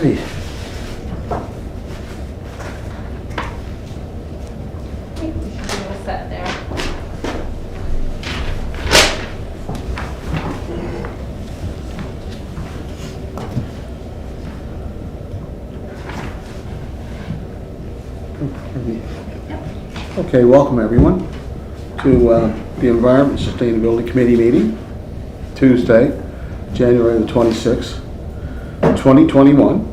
Alrighty. I think we should be all set there. Okay, welcome everyone to the Environment Sustainability Committee meeting, Tuesday, January the 26th, 2021.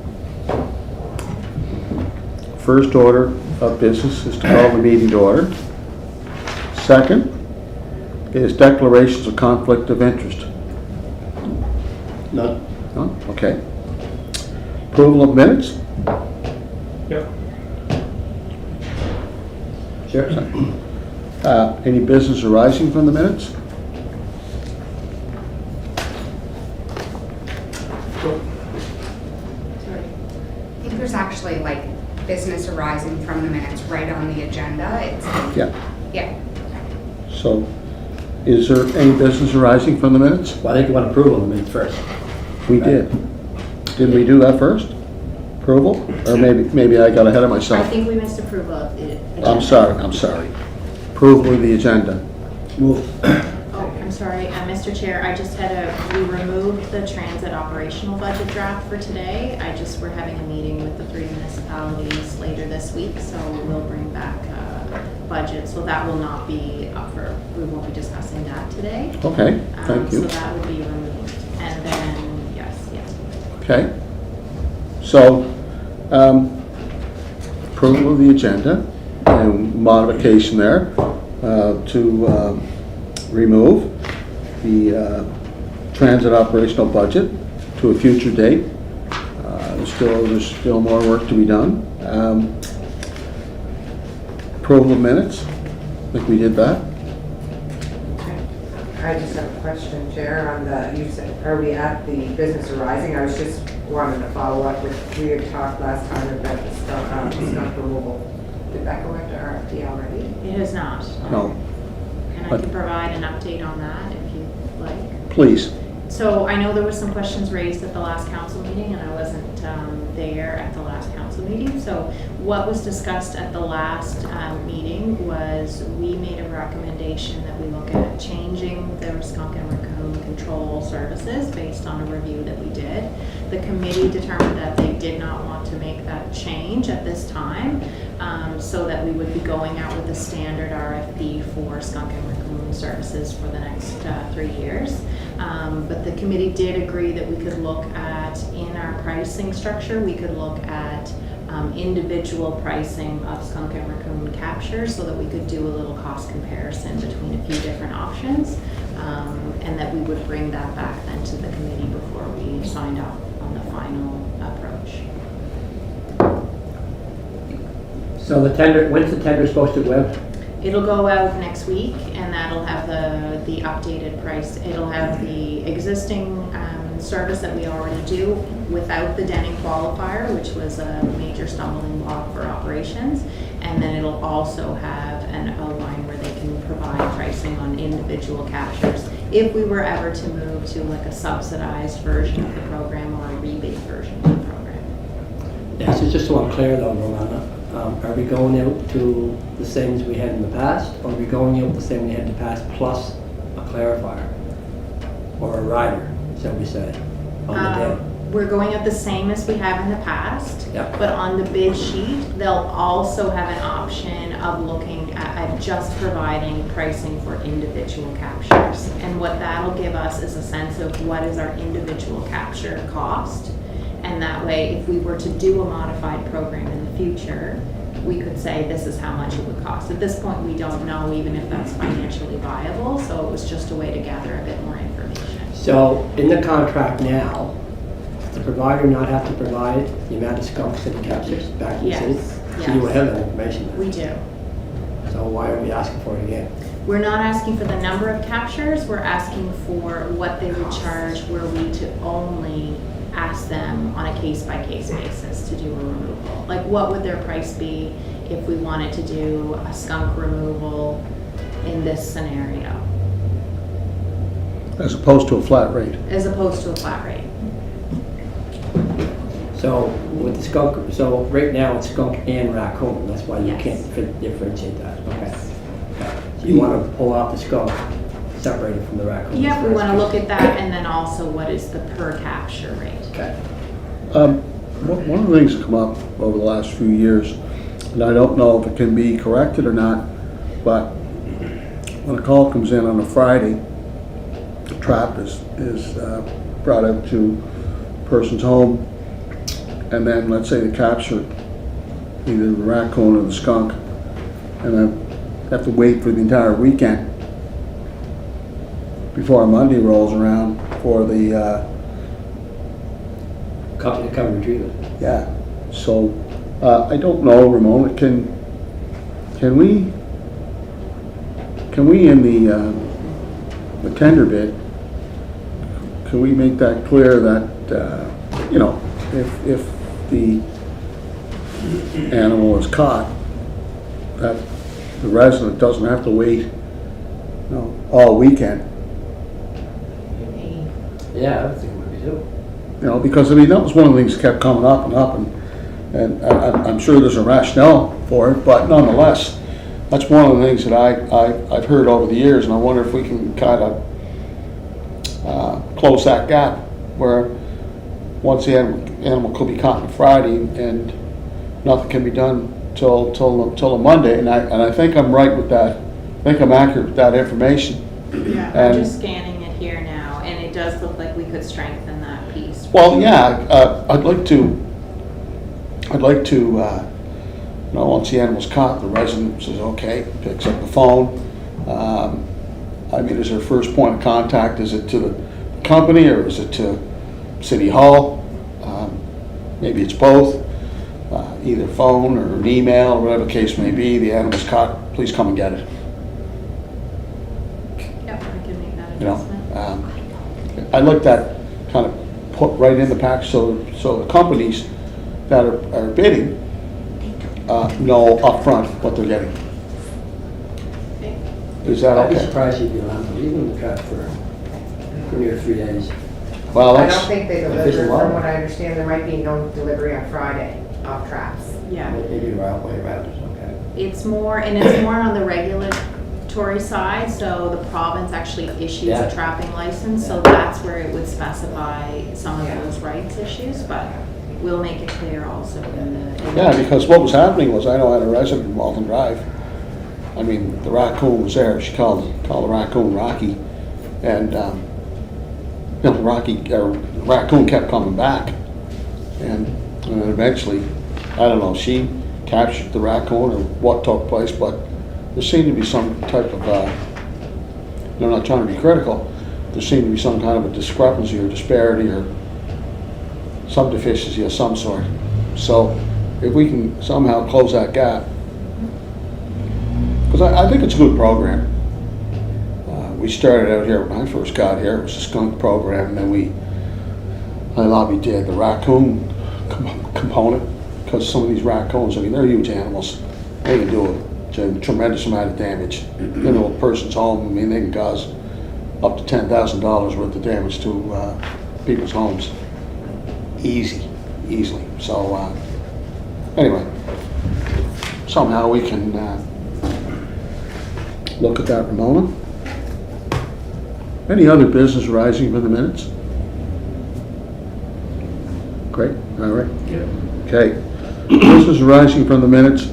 First order of business is to call the meeting to order. Second is declarations of conflict of interest. None. None? Okay. Approval of minutes? Yep. Sure. Any business arising from the minutes? Sorry. I think there's actually like business arising from the minutes right on the agenda. It's Yeah. So, is there any business arising from the minutes? Well, I think you want approval of the minutes first. We did. Did we do that first? Approval? Or maybe I got ahead of I myself. think we missed approval of the agenda. I'm sorry. Approval of the agenda. Move. Oh, I'm sorry, Mr. Chair, I just we removed the transit operational budget draft for today. We're having a meeting with the 3 municipalities later this week, so we'll bring back budget. So that will not be up we won't be discussing that today. Okay, thank So you. that would be removed. And then, yes. Okay. So, approval of the agenda and modification there to remove the transit operational budget to a future date. There's still more work to be done. Approval of minutes. I think we did that. I just have a question, Chair, on you said, are we at the business arising? I was just wanting to follow up with, we had talked last time about the skunk removal. Did that go into RFP already? It is not. No. And I can provide an update on that if you'd like. Please. So I know there were some questions raised at the last council meeting, and I wasn't there at the last council meeting. So what was discussed at the last meeting was we made a recommendation that we look at changing the skunk and raccoon control services based on a review that we did. The committee determined that they did not want to make that change at this time, so that we would be going out with a standard RFP for skunk and raccoon services for the next 3 years. But the committee did agree that we could look at, in our pricing structure, we could look at individual pricing of skunk and raccoon capture so that we could do a little cost comparison between a few different options, and that we would bring that back then to the committee before we signed off on the final approach. So when's the tender supposed to go out? It'll go out next week, and that'll have the updated price. It'll have the existing service that we already do without the denning qualifier, which was a major stumbling block for operations. And then it'll also have a line where they can provide pricing on individual captures if we were ever to move to like a subsidized version of the program or a rebate version of the program. Yeah, so just so I'm clear though, Rolanda, are we going out to the same as we had in the past, or are we going out the same we had in the past plus a clarifier or a rider, shall we say, on the day? We're going at the same as we have in the past, Yeah. but on the bid sheet, they'll also have an option of looking at just providing pricing for individual captures. And what that'll give us is a sense of what is our individual capture cost. And that way, if we were to do a modified program in the future, we could say this is how much it would cost. At this point, we don't know even if that's financially viable, so it was just a way to gather a bit more information. So in the contract now, does the provider not have to provide the amount of skunks that it captures back to the city? Yes, So you will yes. have that information then. We do. So why are we asking for it again? We're not asking for the number of captures, we're asking for what they would charge were we to only ask them on a case-by-case basis to do a removal. Like, what would their price be if we wanted to do a skunk removal in this scenario, As opposed to a flat rate. as opposed to a flat rate? So with the skunk, so right now it's skunk and raccoon, that's why you Yes. can't differentiate that, okay? So you want to pull out the skunk, separate it from the raccoon? Yep, we want to look at that, and then also what is the per capture rate? Okay. One of the things that come up over the last few years, and I don't know if it can be corrected or not, but when a call comes in on a Friday, the trap is brought out to a person's home, and then let's say they capture either the raccoon or the skunk, and then have to wait for the entire weekend before Monday rolls around for the Come retrieve it. yeah. So I don't know, Ramona. Can we in the tender bid, can we make that clear that you know, if the animal is caught, that the resident doesn't have to wait, you know, all weekend. Yeah, I would think it would be too. You know, because I mean, that was one of the things that kept coming up, and I'm sure there's a rationale for it, but nonetheless, that's one of the things that I've heard over the years, and I wonder if we can kind of close that gap where once the animal could be caught on Friday and nothing can be done till a Monday, and I think I'm right with that. I think I'm accurate with that information. Yeah, And- I'm just scanning it here now, and it does look like we could strengthen that piece. Well, yeah, I'd like to, you know, once the animal's caught, the resident says, okay, picks up the phone. I mean, is their first point of contact, is it to the company or is it to City Hall? Maybe it's both, either phone or an email, or whatever the case may be, the animal's caught, please come and get it, Yep, I can make that you know? adjustment. I'd like that kind of put right in the package so the companies that are bidding know upfront what they're getting. Okay. Is that I'd be okay? surprised if you allowed them, even the trap for near 3 days. Well, I don't that's, think they If deliver, it's a lot. from what I understand, there might be no delivery on Friday of traps. Yeah, Maybe the right way around is okay. it's more on the regulatory side, so the province actually issues Yeah. a trapping license, so Yeah. that's where it would specify some of Yeah. those rights issues, but we'll make it clear also in the. yeah, because what was happening was, I know I had a resident in Walton Drive. I mean, the raccoon was there, she called the raccoon Rocky, and, you know, the raccoon kept coming back. And then eventually, I don't know, she captured the raccoon or what took place, but there seemed to be some type of, I'm not trying to be critical, there seemed to be some kind of a discrepancy or disparity or some deficiency of some sort. So if we can somehow close that gap, because I think it's a good program. We started out here, when I first got here, it was a skunk program, and then I lobbied to add the raccoon component, because some of these raccoons, I mean, they're huge animals. They can do a tremendous amount of damage. You know, a person's home, I mean, they can cause up to $10,000 worth of damage to people's homes. Easily. So, anyway, somehow we can look at that, Ramona. Any other business arising from the minutes? Great, all right. Okay. Business arising from the minutes.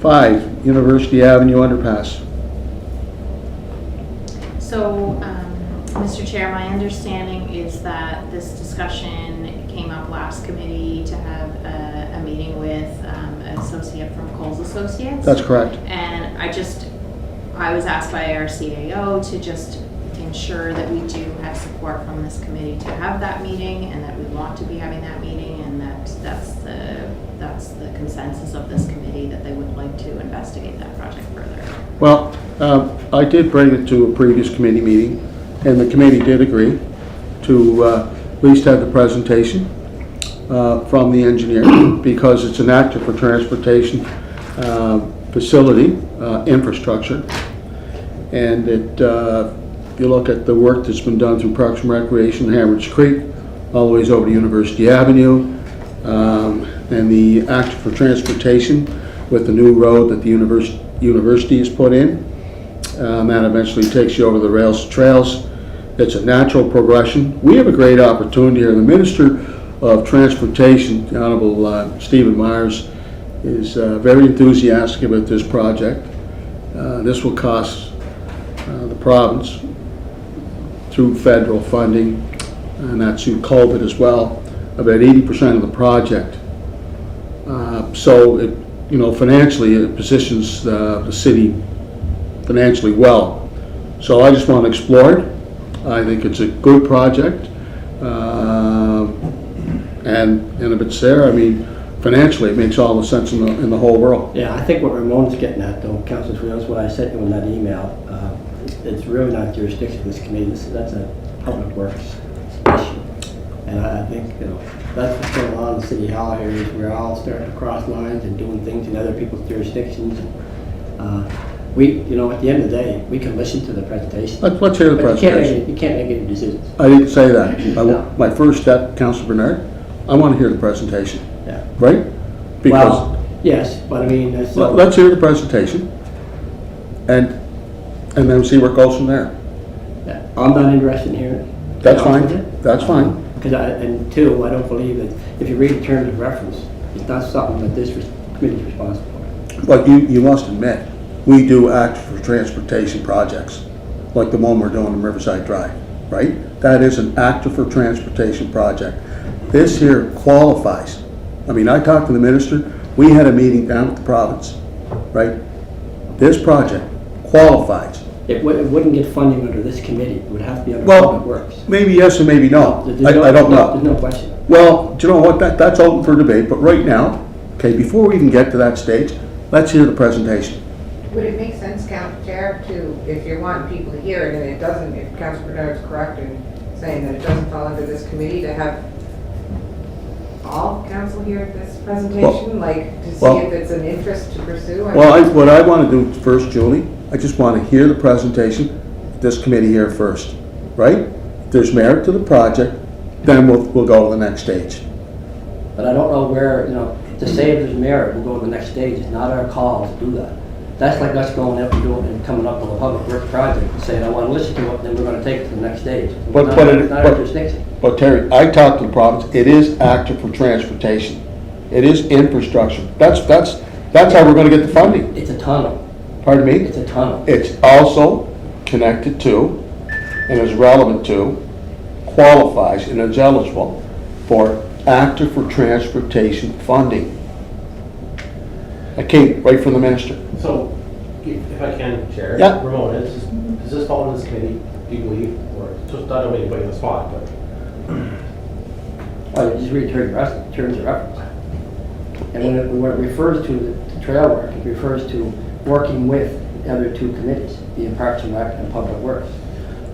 5, University Avenue underpass. So, Mr. Chair, my understanding is that this discussion came up last committee to have a meeting with an associate from Coles Associates. That's correct. And I was asked by our CAO to just ensure that we do have support from this committee to have that meeting, and that we want to be having that meeting, and that's the consensus of this committee, that they would like to investigate that project further. Well, I did bring it to a previous committee meeting, and the committee did agree to at least have the presentation from the engineer, because it's an active for transportation facility infrastructure, and if you look at the work that's been done through Parks and Recreation, Hammeridge Creek, all the ways over to University Avenue, And the act for transportation with the new road that the university has put in. That eventually takes you over the rails to trails. It's a natural progression. We have a great opportunity here. The Minister of Transportation, the Honorable Stephen Myers, is very enthusiastic about this project. This will cost the province, through federal funding, and that's through COVID as well, about 80% of the project. So, it, financially, it positions the city financially well. So I just want to explore it. I think it's a good project. And if it's there, I mean, financially, it makes all the sense in the whole world. Yeah, I think what Ramon's getting at, though, Councilor Truro, is what I said to him in that email. It's really not jurisdiction of this committee. That's a public works issue. And I think, that's what's going on in City Hall here, is we're all starting to cross lines and doing things in other people's jurisdictions. We, at the end of the day, we can listen to the presentation. Let's hear the But presentation. you can't make any decisions. I didn't say that. No. My first step, Councilor Bernard, I want to hear the presentation, Yeah. right? Because Well, yes, but I mean, so. let's hear the presentation, and then see where it goes from there. Yeah, I'm not interested in hearing it. That's To be honest fine. with you. That's fine. Because and two, I don't believe that if you read the terms of reference, it's not something that this committee is responsible for. But you must admit, we do act for transportation projects, like the one we're doing in Riverside Drive, right? That is an actor for transportation project. This here qualifies. I mean, I talked to the minister, we had a meeting down at the province, right? This project qualifies. It wouldn't get funding under this committee. It would have to be under Well, Public Works. maybe yes and maybe no. There's I don't know. There's no question. Well, do you know what, that's open for debate, but right now, okay, before we even get to that stage, let's hear the presentation. Would it make sense, Chair, to, if you want people to hear it and it doesn't, if Councilor Bernard's correct in saying that it doesn't fall under this committee, to have all council hear this presentation, to see if it's an interest to pursue? What I want to do first, Julie, I just want to hear the presentation, this committee here first, right? If there's merit to the project, then we'll go to the next stage. But I don't know where, to say if there's merit, we'll go to the next stage. It's not our call to do that. That's like us going up and doing and coming up with a public works project and saying, I want to listen to it, then we're going to take it to the next stage. But It's not our jurisdiction. But Terry, I talked to the province, it is active for transportation. It is infrastructure. That's how we're going to get the funding. It's a tunnel. Pardon me? It's a tunnel. It's also connected to, and is relevant to, qualifies and is eligible for active for transportation funding. That came right from the minister. So, if I can, Chair. Yeah. Ramona, does this fall in this committee, do you believe? Or, just not only anybody on the spot, but. Oh, you just read terms of reference. And when it refers to the trail work, it refers to working with the other two committees, being Parks and Rec and Public Works,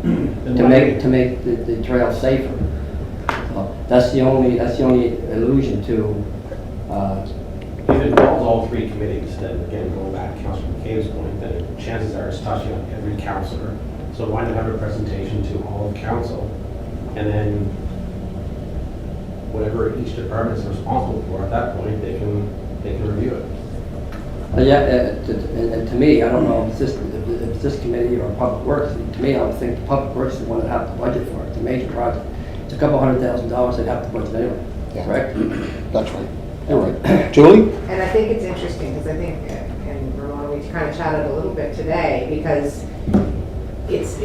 to make the trail safer. So that's the only allusion to. If it involves all three committees, then again, going back to Councilor McCabe's point, then chances are it's touching on every councillor. So why not have a presentation to all of council, and then whatever each department is responsible for at that point, they can review it. And to me, I don't know if it's this committee or Public Works. To me, I would think the Public Works is the one that have to budget for it. It's a major project. It's a couple $100,000 they'd have to budget anyway, correct? That's right. You're right. Julie? And I think it's interesting, because I think, and Ramona, we kind of chatted a little bit today, because it's,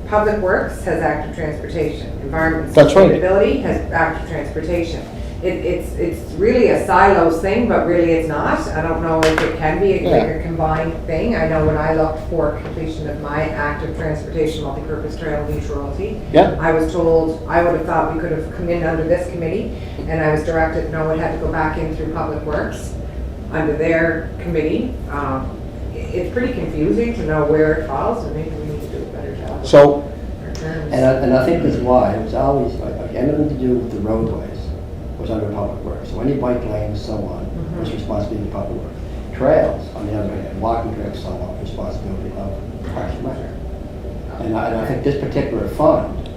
Public Works has active transportation, Environment and That's right. Sustainability has active transportation. It's really a silos thing, but really it's not. I don't know if it can be like a combined thing. I know when I looked for completion of my active transportation multi-purpose trail in Truro, I was told, I would have thought we could have come in under this committee, and I was directed, no, it had to go back in through Public Works under their committee. It's pretty confusing to know where it falls, and maybe we need to do a better job. So, And I think that's why it was always anything to do with the roadways was under Public Works. So any bike lanes, so on, was responsibility of Public Works. Trails, on the other hand, walking trails, so on, responsibility of Parks and Rec. And I think this particular fund,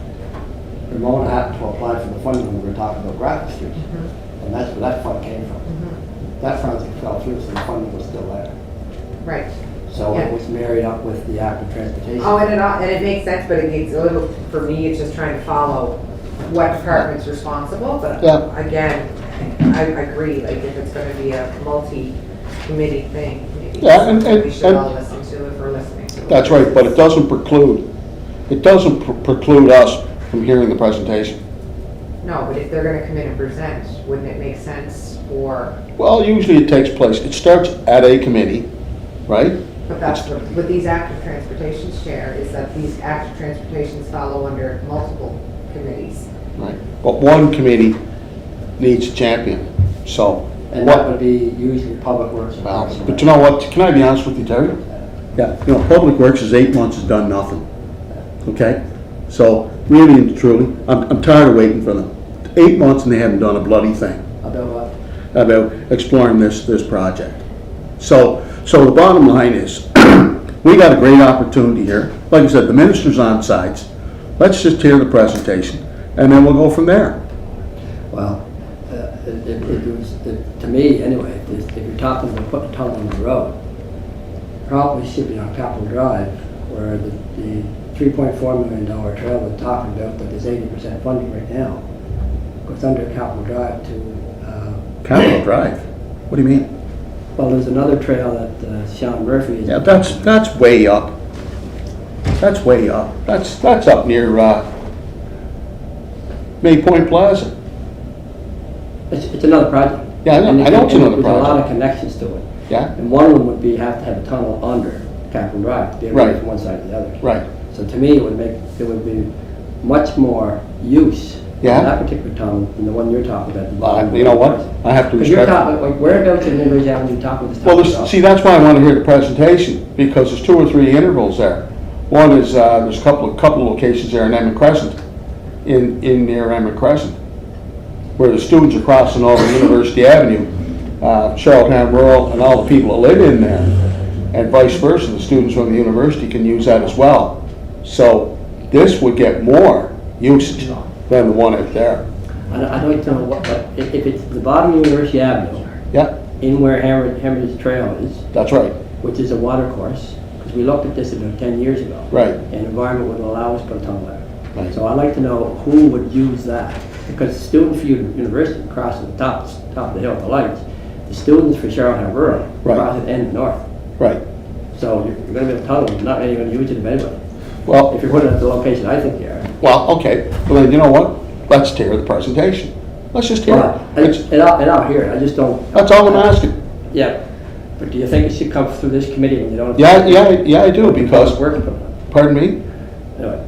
Ramona happened to apply for the funding when we were talking about Graphic Street. And And that's where that fund came from. That project fell through, so the funding was still there. Right. So Yeah. it was married up with the active transportation. Oh, and it makes sense, but it gets a little, for me, it's just trying to follow what department's responsible, but Yeah. again, I agree, like, if it's gonna be a multi-committee thing, maybe Yeah, it's and- something we should all and- listen to if we're listening to it. That's right, but it doesn't preclude us from hearing the presentation. No, but if they're gonna come in and present, wouldn't it make sense for, Well, usually it takes place, it starts at a committee, right? but that's what these active transportations share, is that these active transportations follow under multiple committees. Right. But one committee needs a champion, so. And that would be usually Public Works. and Well, Parks and but Rec. you know what, can I be honest with you, Terry? Yeah, Public Works is 8 months has done nothing, okay? So, really and truly, I'm tired of waiting for them. 8 months and they haven't done a bloody thing About what? about exploring this project. So the bottom line is, we got a great opportunity here. Like I said, the minister's on sides. Let's just hear the presentation, and then we'll go from there. Well, to me, anyway, if you're talking about putting a tunnel on the road, probably should be on Capitol Drive, where the $3.4 million trail they're talking about, that there's 80% funding right now, goes under Capitol Drive to, Capitol Drive? What do you mean? well, there's another trail that Sean Murphy is. Yeah, that's way up. That's way up. That's up near, May Point Plaza. It's another project. Yeah, I know. And I know it's another There's a lot project. of connections to it. Yeah, And one of them would be have to have a tunnel under Capitol Drive to be able to Right. get from one side to the other. right. So to me, it would be much more use Yeah. of that particular tunnel than the one you're talking about. You know what? I have to Because you're respect. talking, like, whereabouts in University Avenue you talking this Well, tunnel about? see, that's why I want to hear the presentation, because there's 2 or 3 intervals there. One is, there's a couple locations there in Emmett Crescent, in near Emmett Crescent, where the students are crossing over University Avenue, Charlottetown Rural, and all the people that live in there, and vice versa, the students from the university can use that as well. So this would get more usage than the one out there. I don't know what, but if it's the bottom of University Avenue, Yeah, in where Heritage Trail is, that's right, which is a water course, because we looked at this about 10 years ago. right. And environment would allow us to put a tunnel there. Right. So I'd like to know who would use that, because the students for university crossing the top of the hill at the lights, the students for Charlottetown Rural Right. cross it end north. Right. So you're gonna be a tunnel, not really gonna use it anyway. Well, If you're putting it at the location I think you are. well, okay, well then, you know what? Let's hear the presentation. Let's just hear Well, it. It's- and I'll hear it, I just don't. That's all I'm asking. Yeah, but do you think it should come through this committee when you don't? Yeah, I do, because, Working on it. pardon me? Anyway,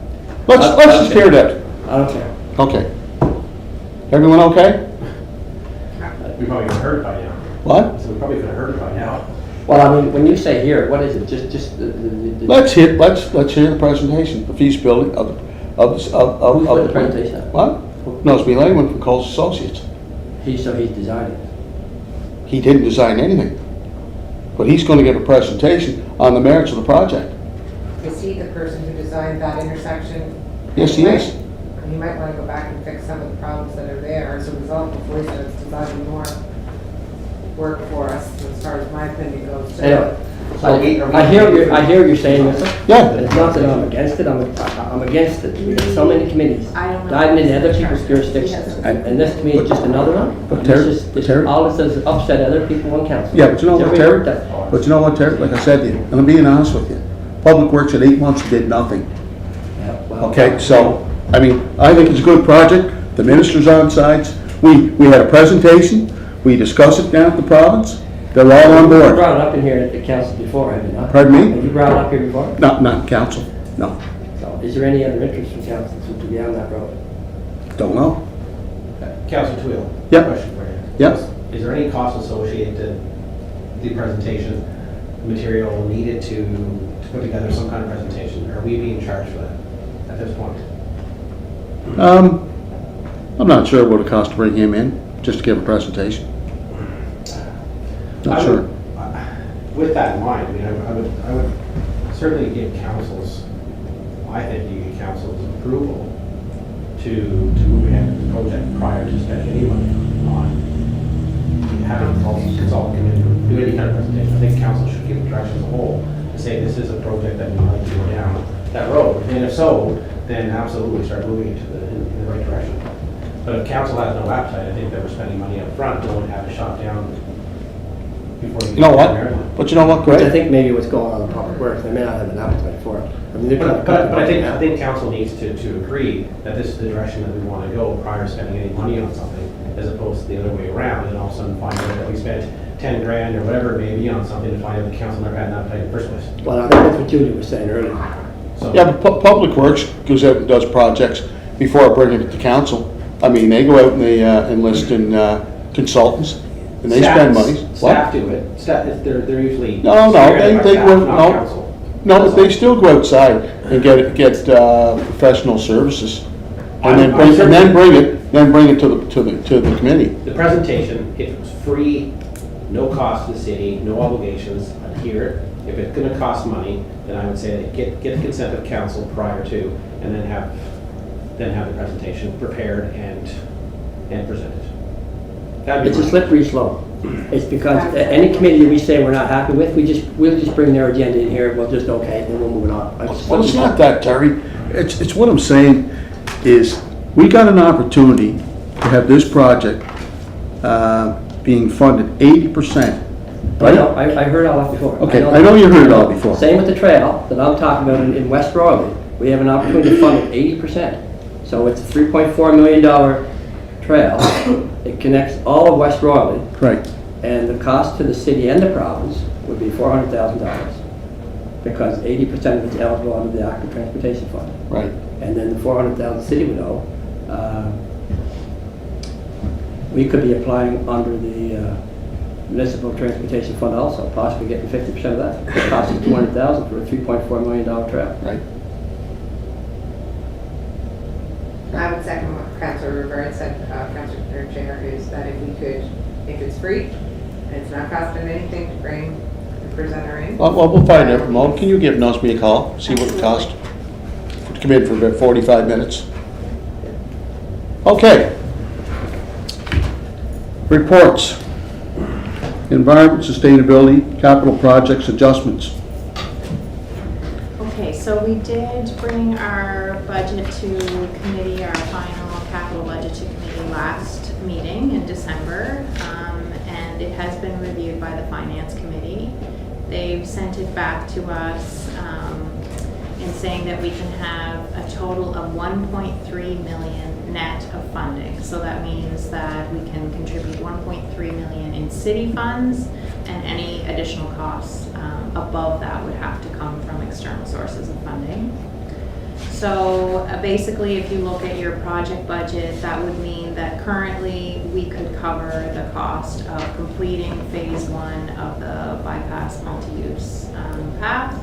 Let's just hear that. I don't care. Okay. Everyone okay? We probably could have heard it by now. What? So we probably could have heard it by now. Well, I mean, when you say here, what is it, just the. Let's hear the presentation, the feasibility of Who's putting the presentation up? What? No, it's me, Langman from Coles Associates. He's designing it. He didn't design anything, but he's gonna give a presentation on the merits of the project. Is he the person who designed that intersection? Yes, he is. You might want to go back and fix some of the problems that are there as a result before he starts designing more work for us, as far as my opinion goes. So- Anyway, Are we- I hear what you're saying, Mister. Yeah. It's not that I'm against it, I'm against it. We got so many committees I don't know. diving into other people's jurisdictions. And this to me is just another one. But And Terry- it's just- but Terry- all it does is upset other people on council. Yeah, but you know It's what, every Terry? word that- But you know what, Terry? Like I said to you, and I'm being honest with you, Public Works at 8 months did nothing. Yeah, well, Okay, so, I mean, I think it's a good project, the minister's on sides, we had a presentation, we discussed it down at the province, they're all on You board. brought it up in here at the council before, have you not? Pardon me? Have you brought it up here before? Not in council, no, So is there any other interest from council to be on that road? don't know. Councilor Twill. Yep. Question for you. Yep. Is there any cost associated to the presentation material needed to put together some kind of presentation? Are we being charged for that at this point? I'm not sure what it costs to bring him in, just to give a presentation. Not I sure. would- With that in mind, I mean, I would certainly give councils, I think you give councils approval to move ahead with the project prior to spending any money on having a consultant come in and do any kind of presentation. I think council should give direction as a whole to say this is a project that we'd like to go down that road. And if so, then absolutely start moving it in the right direction. But if council has no appetite, I think that we're spending money up front, don't have it shot down before you. You know what? But you know what, Which I Greg? think maybe what's going on in public works, they may not have an appetite for it. I mean, they're trying to But I think, now. I think council needs to agree that this is the direction that we want to go prior to spending any money on something, as opposed to the other way around, and all of a sudden find out that we spent 10 grand or whatever it may be on something to find out the council never had an appetite in the first place. Well, I think that's what Judy was saying earlier. So, Yeah, but Public Works goes out and does projects before bringing it to council. I mean, they go out and they enlist in consultants, and they spend money. Staff do it. Staff, they're usually. No, spearheaded by they staff, go, not no. council. No, but they still go outside and get professional services, and then bring it to the committee. The presentation, if it was free, no cost to the city, no obligations, I'd hear it. If it's gonna cost money, then I would say that get the consent of council prior to, and then have the presentation prepared and presented. That'd be It's a my- slippery slope. It's because any committee we say we're not happy with, we'll just bring their agenda in here, we'll just okay, then we'll move it on. Well, it's not that, Terry. It's what I'm saying is, we got an opportunity to have this project being funded 80%. I know, I heard all that before. Okay, I know you heard it all before. Same with the trail that I'm talking about in West Royalty. We have an opportunity to fund it 80%. So it's a $3.4 million trail. It connects all of West Royalty. Right. And the cost to the city and the province would be $400,000 because 80% of it's eligible under the active transportation fund. Right. And then the $400,000 the city would owe, we could be applying under the municipal transportation fund also, possibly getting 50% of that. It costs us $200,000 for a $3.4 million trail. Right. I would second what Councillor Rivera said, Councillor Chair, is that if we could, if it's free, and it's not costing anything to bring the presenter in. Well, we'll find out, Ramon. Can you give Nosby a call, see what it costs? Come in for about 45 minutes. Okay. Reports. Environment, sustainability, capital projects, adjustments. Okay, so we did bring our budget to committee, our final capital budget to committee last meeting in December, and it has been reviewed by the finance committee. They've sent it back to us in saying that we can have a total of 1.3 million net of funding. So that means that we can contribute 1.3 million in city funds, and any additional costs above that would have to come from external sources of funding. So basically, if you look at your project budget, that would mean that currently we could cover the cost of completing phase 1 of the bypass multi-use path,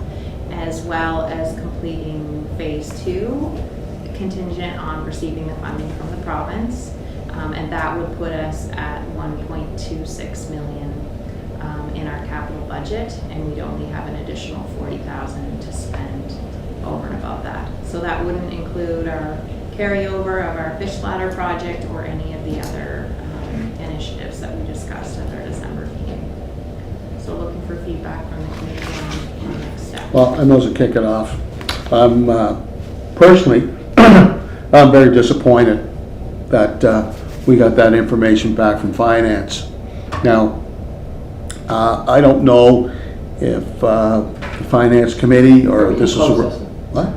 as well as completing phase 2, contingent on receiving the funding from the province. And that would put us at 1.26 million in our capital budget, and we'd only have an additional 40,000 to spend over and above that. So that wouldn't include our carryover of our fish ladder project or any of the other initiatives that we discussed at our December meeting. So looking for feedback from the committee on next steps. Well, I know to kick it off. I'm personally, I'm very disappointed that we got that information back from finance. Now, I don't know if the finance committee or this is Closed session. what?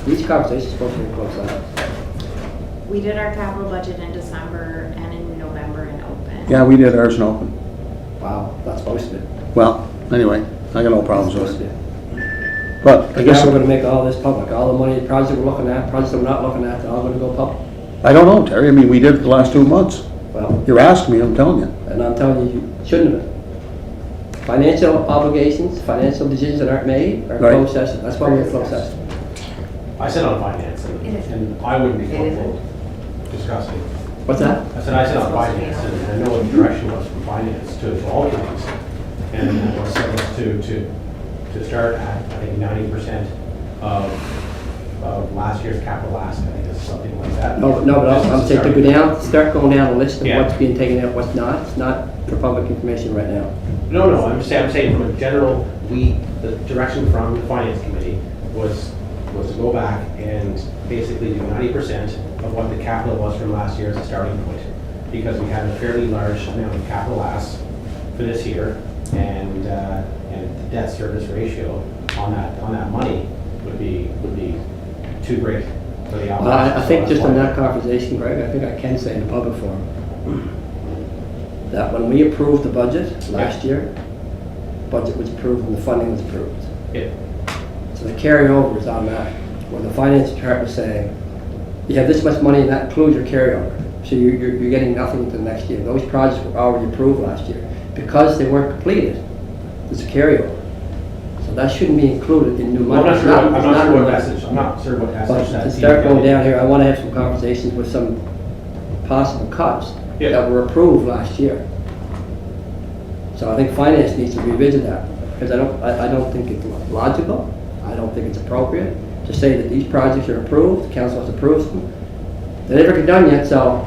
Each conversation is supposed to be closed session. We did our capital budget in December and in November in open. Yeah, we did ours in open. Wow, that's supposed to be. Well, anyway, I got no problems That's with supposed to it. be. But I I guess guess we're gonna make all this public, all the money, projects that we're looking at, projects that we're not looking at, they're all gonna go public. I don't know, Terry. I mean, we did it the last 2 months. Well, You're asking me, I'm telling you. and I'm telling you, you shouldn't have been. Financial obligations, financial decisions that aren't made are Right. closed session, that's why we're in closed session. I sit on finance, and I wouldn't be comfortable discussing. What's that? I said I sit on finance, and I know what the direction was from finance to all committees. And it was to start at, I think, 90% of of last year's capital ask, I think it's something like that. No, but I'm saying to go down, start going down a list of Yeah. what's being taken out, what's not. It's not for public information right now. No, I'm saying from a general, the direction from the finance committee was to go back and basically do 90% of what the capital was from last year as a starting point. Because we had a fairly large amount of capital asks for this year, and the debt service ratio on that money would be too great for the Well, operation. I think just on that conversation, Greg, I think I can say in the public forum, that when we approved the budget last year, budget was approved and the funding was approved. Yeah. So the carryover is automatic. Where the finance department was saying, you have this much money and that includes your carryover. So you're getting nothing into the next year. Those projects were already approved last year. Because they weren't completed, there's a carryover. So that shouldn't be included in new Well, money. I'm It's not it's sure new what money. message, I'm not sure what But message that. to start going down here, I want to have some conversations with some possible cuts Yeah. that were approved last year. So I think finance needs to revisit that, because I don't think it's logical, I don't think it's appropriate to say that these projects are approved, the council has approved them. They never get done yet, so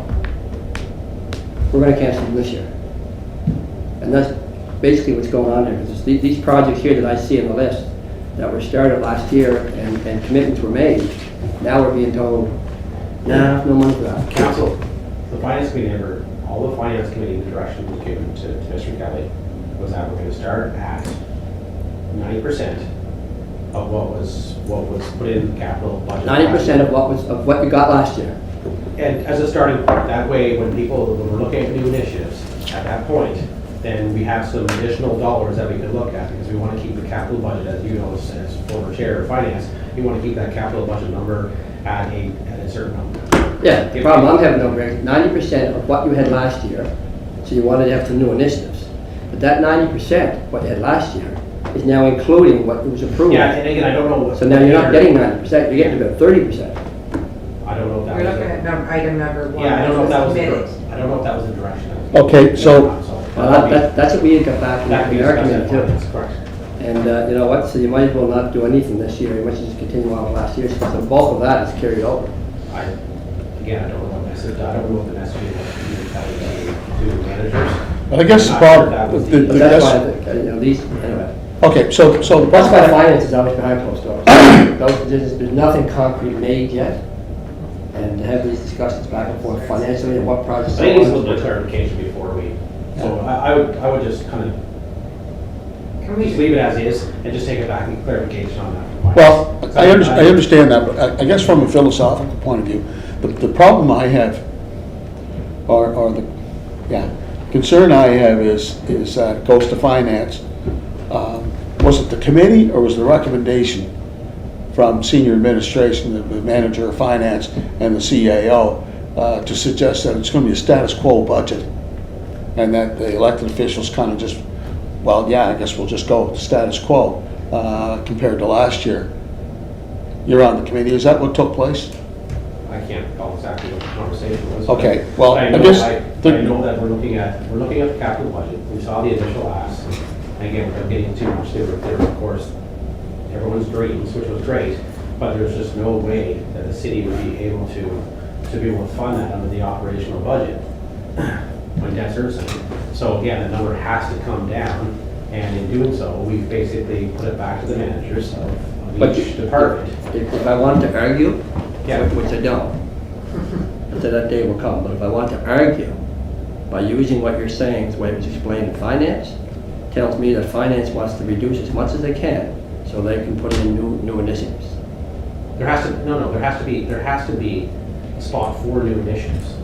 we're going to cancel them this year. And that's basically what's going on here, because these projects here that I see on the list that were started last year and commitments were made, now we're being told, nah, no money for that. Council, the finance committee all the finance committee, the direction was given to Mr. Kelly was that we're going to start at 90% of what was put in the capital budget. 90% of what you got last year. And as a starting point, that way when we're looking at new initiatives, at that point, then we have some additional dollars that we can look at, because we want to keep the capital budget, as you know, as former chair of finance, you want to keep that capital budget number at a certain number. Yeah, the problem I'm having over here, 90% of what you had last year, so you wanted to have some new initiatives. But that 90%, what you had last year, is now including what was approved. Yeah, and again, I don't know what. So now you're not getting 90%, you're getting about 30%. I don't know if that We're was. looking at item number 1. Yeah, I don't know if that was committed. I don't know if that was the direction. Okay, so- Well, that's what we got back That could in be our discussed committee at too. finance, correct. And you know what, so you might as well not do anything this year, you might just continue on with last year, because the bulk of that is carried over. Again, I don't know what message, I don't know what the message is that we to the managers. But I guess the I'm not sure problem, that was But that's why, these, anyway. okay, so That's why finance is always behind closed doors. There's nothing concrete made yet, and to have these discussions back and forth financially and what projects. I think it's a little bit of clarification before we, so I would just kind of Can just we, leave it as is and just take it back and clarification on that. from my Well, side. I understand that, but I guess from a philosophical point of view, the problem I have, or the concern I have is that it goes to finance. Was it the committee or was the recommendation from senior administration, the manager of finance and the CAO, to suggest that it's going to be a status quo budget? And that the elected officials kind of just, well, yeah, I guess we'll just go with the status quo compared to last year. You're on the committee, is that what took place? I can't recall exactly what the conversation was. Okay, well, I I know, guess I the- know that we're looking at the capital budget. We saw the initial asks. And again, without getting too much, they were of course everyone's dreams, which was great, but there's just no way that the city would be able to be able to fund that under the operational budget when debt servicing. So again, the number has to come down, and in doing so, we've basically put it back to the managers of But each department. If I wanted to argue, Yeah. which I don't, I said that day will come, but if I want to argue by using what you're saying, the way it was explained in finance, tells me that finance wants to reduce as much as they can so they can put in new initiatives. There has to be a spot for new initiatives,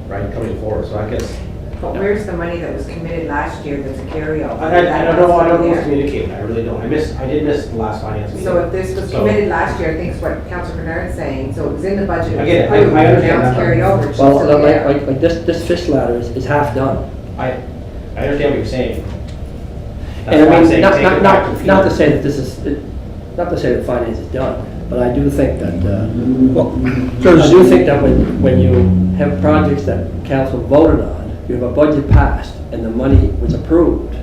right, coming forward. So I guess but where's the money that was committed last year that's a carryover? I don't know what's There. communicated. I really don't. I did miss the last finance meeting. So if this was So- committed last year, I think it's what Councilor Bernard's saying, so it was in the budget, it was Again, I approved, understand now it's that. carried over. It's Well, just still there. like this fish ladder is half done. I understand what you're saying. That's And I why I'm mean, saying take it back to not to field. say that this is, not to say that finance is done, but I do think that, well, I there's- do think that when you have projects that council voted on, you have a budget passed and the money was approved,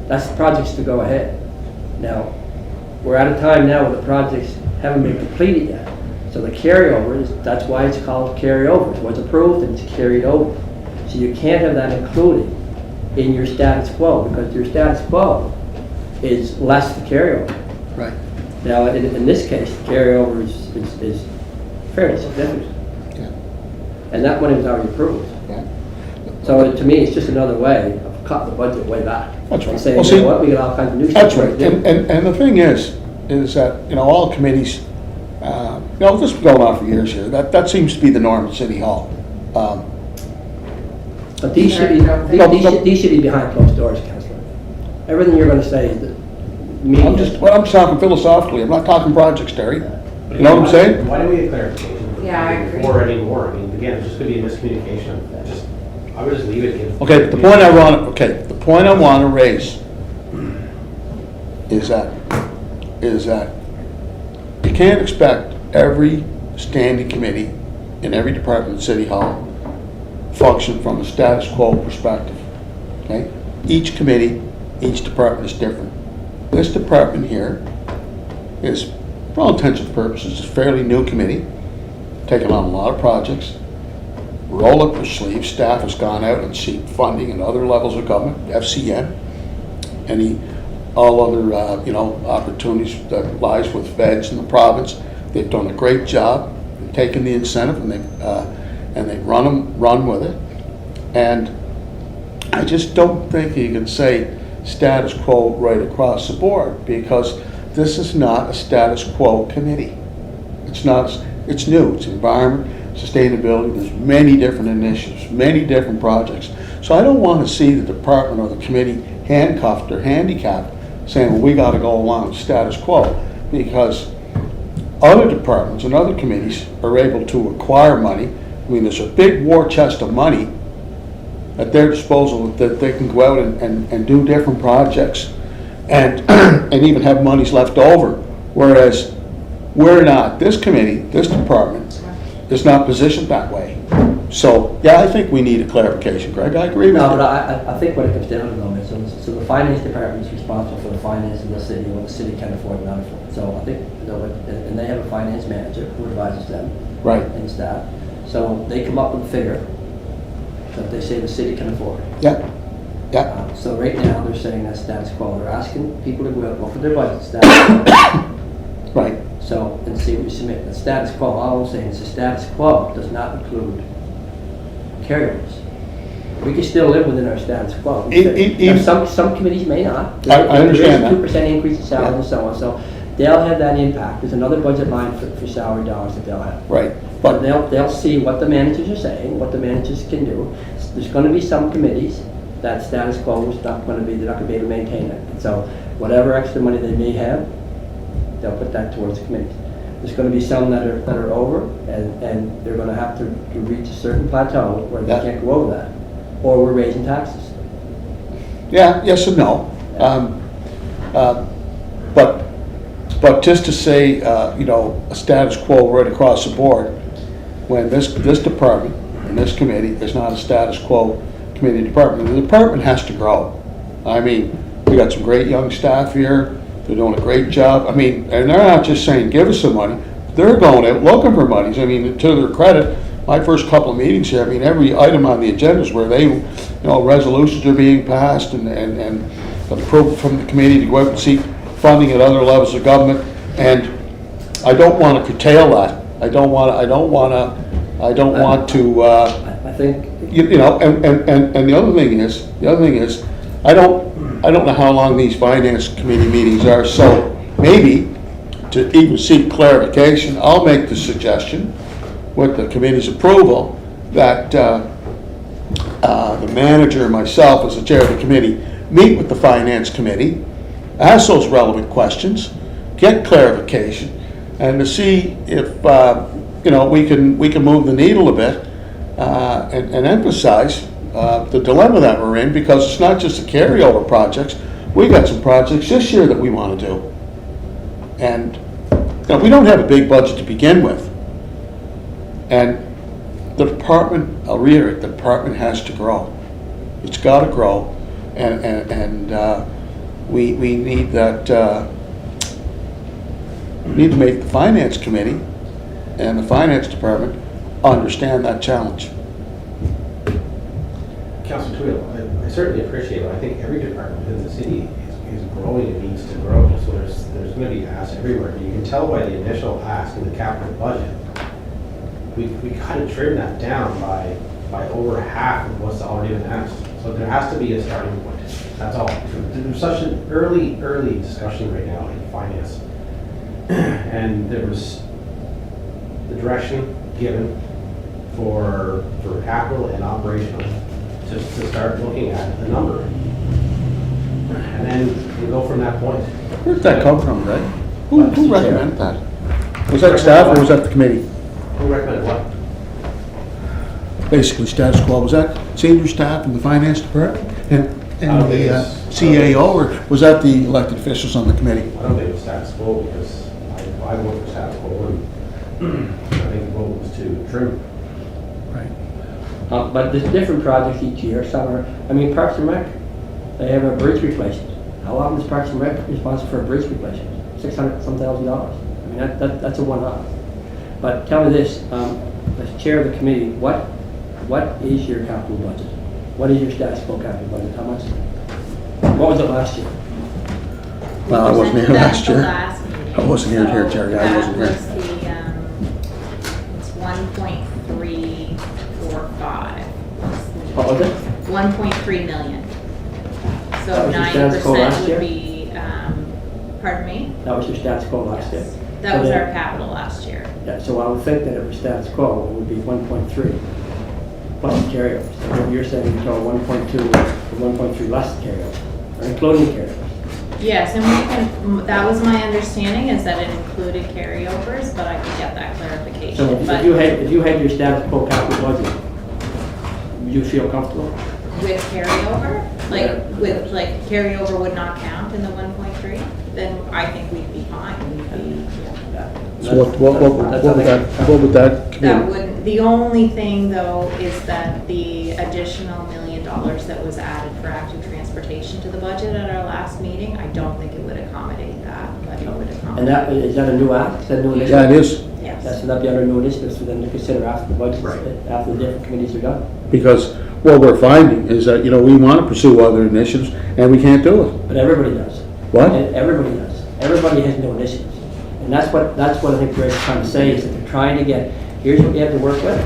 that's the projects to go ahead. Now, we're at a time now where the projects haven't been completed yet. So the carryover is, that's why it's called carryover. It was approved and it's carried over. So you can't have that included in your status quo, because your status quo is less the carryover. Right. Now, in this case, the carryover is fairly significant. Yeah. And that money was already approved. Yeah. So to me, it's just another way of cutting the budget way back. That's right. And saying, Well, you see, know what, we got all kinds of new stuff. That's right, to do. and the thing is that, all committees, this has been going on for years here, that seems to be the norm at City Hall. But these should be, these should be behind closed doors, Councillor. Everything you're gonna say is that media. I'm just talking philosophically, I'm not talking projects, Terry. But You know what I'm saying? Why don't we get clarification? Yeah, I agree. Before anymore, I mean, again, it's just gonna be a miscommunication. I would just leave it. Okay, but the point I want to raise is that you can't expect every standing committee in every department in City Hall function from a status quo perspective, okay? Each committee, each department is different. This department here is, for all intents and purposes, a fairly new committee, taking on a lot of projects. Roll up your sleeves, staff has gone out and seek funding in other levels of government, FCN, all other, opportunities that lies with feds in the province. They've done a great job in taking the incentive and they've run with it. And I just don't think you can say status quo right across the board, because this is not a status quo committee. It's not, it's new, it's environment, sustainability, there's many different initiatives, many different projects. So I don't want to see the department or the committee handcuffed or handicapped saying, well, we got to go along with status quo, because other departments and other committees are able to acquire money. I mean, there's a big war chest of money at their disposal that they can go out and do different projects and and even have monies left over, whereas we're not. This committee, this department is not positioned that way. So, yeah, I think we need a clarification, Greg. I agree with No, you. but I think what it comes down to though is, so the finance department is responsible for the finance of the city, what the city can afford and not afford. So I think, and they have a finance manager who advises them. Right. And staff. So they come up with a figure that they say the city can afford. Yeah, yeah, So right now, they're saying that status quo. They're asking people to go out, look at their budget status quo. right. So, and see what you submit. The status quo, all I'm saying is the status quo does not include carryovers. We can still live within our status quo. Some committees may not. I understand that. There is a 2% increase in salary and so on. So they'll have that impact. There's another budget line for salary dollars that they'll have. Right. But they'll see what the managers are saying, what the managers can do. There's going to be some committees that status quo is not going to be, they're not going to be able to maintain it. And so whatever extra money they may have, they'll put that towards the committees. There's going to be some that are over, and they're going to have to reach a certain plateau where they can't go over that, or we're raising taxes. Yeah, yes and no. But just to say, a status quo right across the board, when this department and this committee is not a status quo committee department, the department has to grow. I mean, we got some great young staff here. They're doing a great job. I mean, and they're not just saying, give us some money. They're going out looking for monies. I mean, to their credit, my first couple of meetings here, I mean, every item on the agenda is where they, resolutions are being passed and approval from the committee to go out and seek funding at other levels of government. And I don't want to curtail that. I don't want to. I think. And the other thing is, I don't know how long these finance committee meetings are, so maybe to even seek clarification, I'll make the suggestion with the committee's approval that the manager and myself as the chair of the committee meet with the finance committee, ask those relevant questions, get clarification, and to see if we can move the needle a bit and emphasize the dilemma that we're in, because it's not just the carryover projects. We got some projects this year that we want to do, and we don't have a big budget to begin with. And the department, I'll reiterate, the department has to grow. It's got to grow, and we need that. need to make the finance committee and the finance department understand that challenge. Councilor Twill, I certainly appreciate it. I think every department within the city is growing and needs to grow. So there's going to be asks everywhere. You can tell by the initial ask in the capital budget, we kind of trimmed that down by over half of what's already been asked. So there has to be a starting point. That's all. There's such an early discussion right now in finance. And there was the direction given for capital and operational to start looking at a number. And then we go from that point. Where did that come from, Ray? Who recommended that? Was that staff or was that the committee? Who recommended what? Basically status quo. Was that senior staff in the finance department and the CAO, or was that the elected officials on the committee? I don't think it was status quo because I voted for status quo and I think the vote was to trim. Right. But there's different projects each year. Some are, I mean, Parks and Rec, they have a bridge replacement. How often is Parks and Rec responsible for a bridge replacement? $600-some thousand. I mean, that's a one-off. But tell me this, as chair of the committee, what is your capital budget? What is your status quo capital budget? How much? What was it last year? Well, I wasn't here That's last the year. last meeting. I wasn't here, So Jerry. I wasn't here. That was the, it's 1.345. What was it? 1.3 million. So That was your status quo 9% last would year? be, pardon me? That was your status quo last year? Yes. That So was then- our capital last year. Yeah, so I would think that if it was status quo, it would be 1.3 plus the carryover. So you're saying you told 1.2 or 1.3 less the carryover, or including the carryover. Yes, and we can, that was my understanding is that it included carryovers, but I could get that clarification. So if But you had your status quo capital budget, would you feel comfortable? with carryover, Yeah. with carryover would not count in the 1.3, then I think we'd be fine. We'd be, Yeah. So what would that That committee? wouldn't, the only thing though is that the additional $1 million that was added for active transportation to the budget at our last meeting, I don't think it would accommodate that, but it would accommodate. And that, is that a new act? Is that a new initiative? Yeah, it is, Yes. That's, would that be under new initiatives for them to consider after the budget, Right. after the different committees are done? because what we're finding is that, we want to pursue other initiatives and we can't do it. But everybody does. What? And everybody does. Everybody has new initiatives. And that's what I think Greg's trying to say, is that they're trying to get, here's what we have to work with,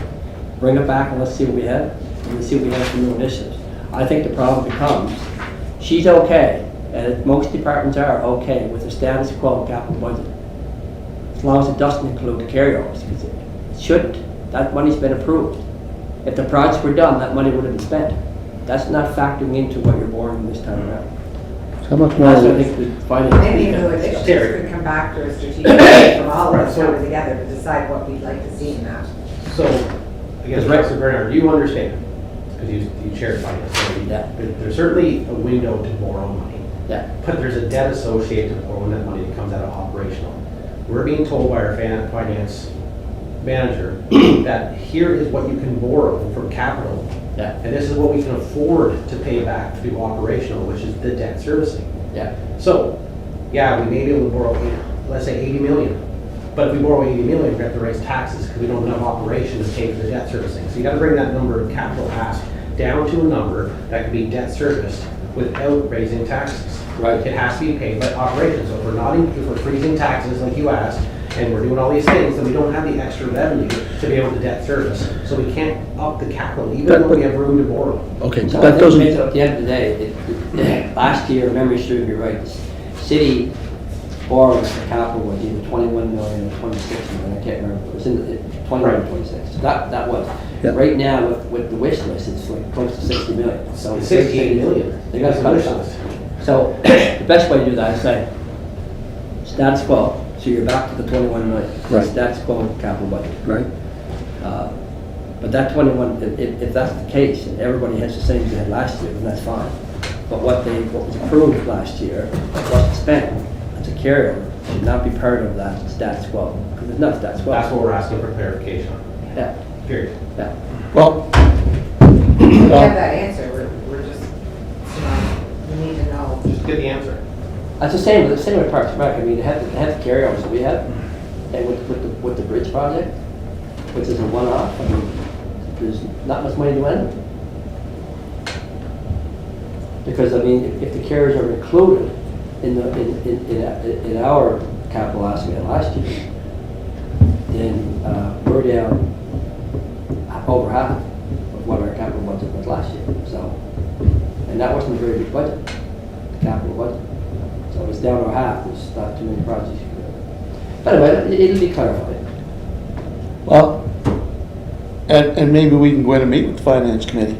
bring it back and let's see what we have, and let's see what we have for new initiatives. I think the problem becomes, she's okay, and most departments are okay with the status quo capital budget. As long as it doesn't include the carryovers, because it shouldn't. That money's been approved. If the projects were done, that money would have been spent. That's not factoring into what you're borrowing this time around. How much And more? that's what I think the finance. Maybe a new initiative Terry. could come back to a strategic plan from all of us Right, so- coming together to decide what we'd like to see in that. So, I guess, Councilor Bernard, you understand, because you chaired finance. So Yeah. There's certainly a window to borrow money, Yeah. but there's a debt associated with borrowing that money that comes out of operational. We're being told by our finance manager that here is what you can borrow from capital, Yeah. and this is what we can afford to pay back through operational, which is the debt servicing. Yeah. So, yeah, we may be able to borrow, let's say 80 million. But if we borrow 80 million, we have to raise taxes because we don't have operations to pay for the debt servicing. So you got to bring that number of capital ask down to a number that can be debt serviced without raising taxes. Right. It has to be paid by operations. So if we're freezing taxes like you asked, and we're doing all these things, then we don't have the extra revenue to be able to debt service. So we can't up the capital, even though we have room to borrow. Okay, So but I that think doesn't, at the end of the day, last year, memory serves me right, the city borrowed for capital was either 21 million or 26 million, I can't remember, it was in the 21 or 26. That was. Yeah. Right now, with the wish list, it's like close to 60 million. So It's 68 million. They got to cut it off. So the best way to do that is say, status quo, so you're back to the 21 million. Right. Status quo capital budget. right? But that 21, if that's the case, and everybody has the same as they had last year, then that's fine. But what was approved last year, wasn't spent, that's a carryover, should not be part of that status quo, because it's not status quo. That's what we're asking for clarification on, Yeah, period. yeah. Well, We have that answer, we're just, we need to know. Just get the answer. That's the same with Parks and Rec. I mean, they have the carryovers that we have, and with the bridge project, which is a one-off, I mean, there's not much money to end. Because, I mean, if the carriers are included in our capital ask we had last year, then we're down over half of what our capital budget was last year. So, and that wasn't a very big budget, the capital budget. So it's down to half. There's not too many projects. But anyway, it'll be clarified. Well, and maybe we can go in and meet with the finance committee,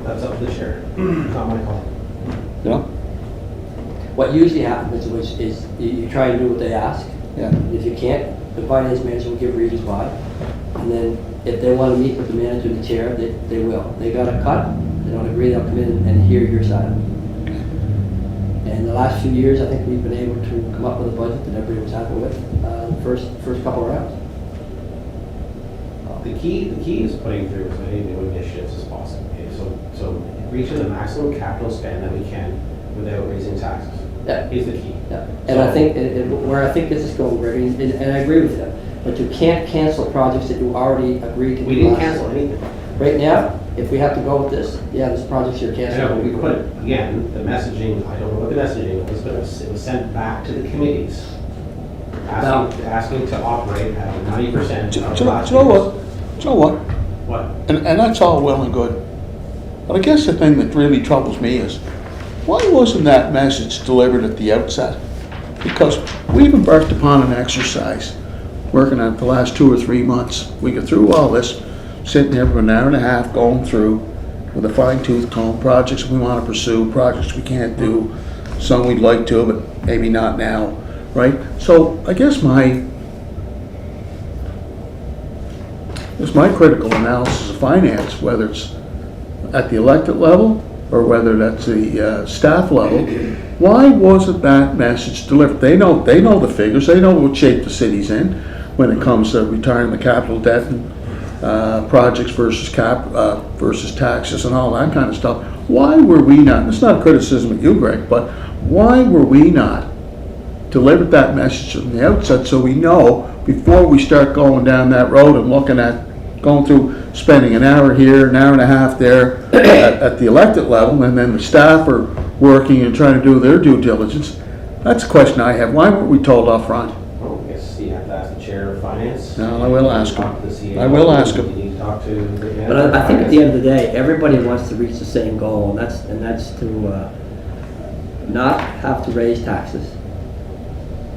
That's up to the chair, not my call. you know? What usually happens is you try and do what they ask. Yeah. If you can't, the finance manager will give reasons why. And then if they want to meet with the manager and the chair, they will. They got a cut, they don't agree, they'll come in and hear your side. And the last few years, I think we've been able to come up with a budget that everybody was happy with, the first couple of rounds. The key is putting through as many new initiatives as possible. Okay? So reaching the maximum capital spend that we can without raising taxes Yeah. is the key. Yeah. And I think, where I think this is going, Gregory, and I agree with you, but you can't cancel projects that you already agreed to do. We didn't last cancel year. anything. Right now, if we have to go with this, yeah, this project's you're I know, canceling. but we put, again, the messaging, I don't know what the messaging was, but it was sent back to the committees. Asking to operate at 90% Do you of know last what? year's. Do you know what? What? And that's all well and good. But I guess the thing that really troubles me is, why wasn't that message delivered at the outset? Because we've embarked upon an exercise, working on it the last 2 or 3 months. We get through all this, sitting there for an hour and a half, going through with a fine-tooth comb, projects we want to pursue, projects we can't do, some we'd like to, but maybe not now, right? So I guess my critical analysis of finance, whether it's at the elected level or whether that's the staff level, why wasn't that message delivered? They know the figures, they know what shape the city's in when it comes to retiring the capital debt and projects versus versus taxes and all that kind of stuff. Why were we not, and it's not a criticism of you, Greg, but why were we not delivered that message from the outset so we know before we start going down that road and looking at going through spending an hour here, an hour and a half there at the elected level, and then the staff are working and trying to do their due diligence? That's a question I have. Why weren't we told up front? Well, I guess you have to ask the chair of finance. No, I will ask him. Talk to the CEO. I will ask him. You need to talk to the manager. But I think at the end of the day, everybody wants to reach the same goal, and that's to not have to raise taxes,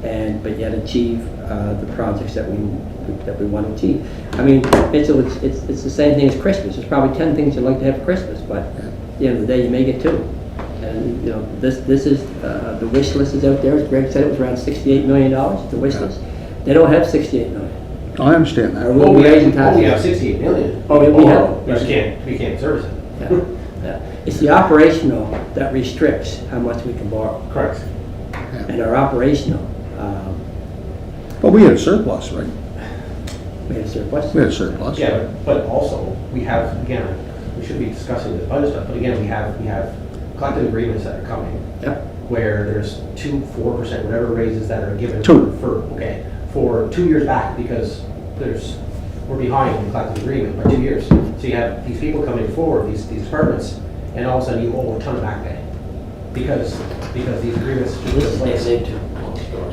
but yet achieve the projects that we want to achieve. I mean, Mitchell, it's the same thing as Christmas. There's probably 10 things you'd like to have for Christmas, but at the end of the day, you may get 2. And you know, this is the wish list is out there. As Greg said, it was around $68 million. The wish list. They don't have $68 million. I understand that. Or we'll be raising taxes. We have 68 million. Oh, we have. We can't service it. Yeah. Yeah. It's the operational that restricts how much we can borrow. Correct. And our operational, But we had a surplus, right? we have surplus. We had a surplus. Yeah, but also, we have, again, we should be discussing the budget stuff, but again, we have collective agreements that are coming. Yep. Where there's 4%, whatever raises that are given. 2. For 2 years back, because we're behind in the collective agreement by 2 years. So you have these people coming forward, these departments, and all of a sudden you owe a ton of back pay. Because these agreements just This took is place. too.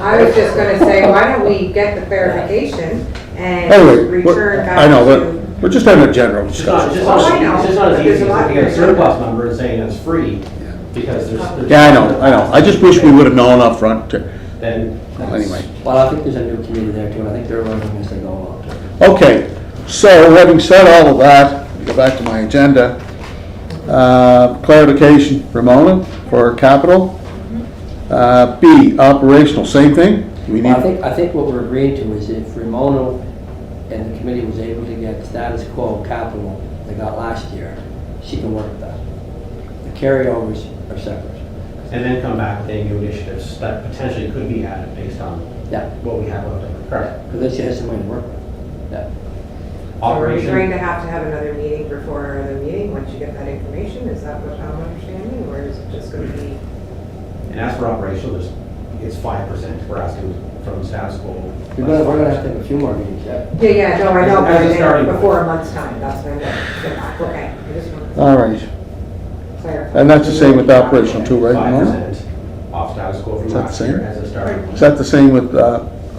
I was just gonna say, why don't we get the clarification and Anyway, return back to. I know, but we're just having a general It's just not, discussion. Oh, I know, it's just not as but there's easy a as lot looking at a there. surplus number and saying it's free, because there's. Yeah, I know. I just wish we would have known up front. Then. Anyway. Well, I think there's a new committee there too, and I think they're learning as they go along too. Okay, so having said all of that, go back to my agenda. Clarification, Ramona, for capital. B, operational, same thing? We Well, need. I think what we're agreeing to is if Ramona and the committee was able to get status quo capital they got last year, she can work with that. The carryovers are separate. And then come back with any new initiatives that potentially could be added based on Yeah, what we have left over. Correct. because then she has some money to work with. Yeah. Are we going Operation, to have another meeting before our other meeting, once you get that information? Is that what I'm understanding, or is it just gonna be? And as for operational, it's 5%. We're asking from status quo. We're gonna have to have a few more meetings yet. Yeah, no, I know, As a starting but point. before a month's time, that's when we'll, okay, I just want to All right. clarify. And that's the same with operational too, right? Norm? 5% off status quo from Is that the last year same? as a starting point. Is that the same with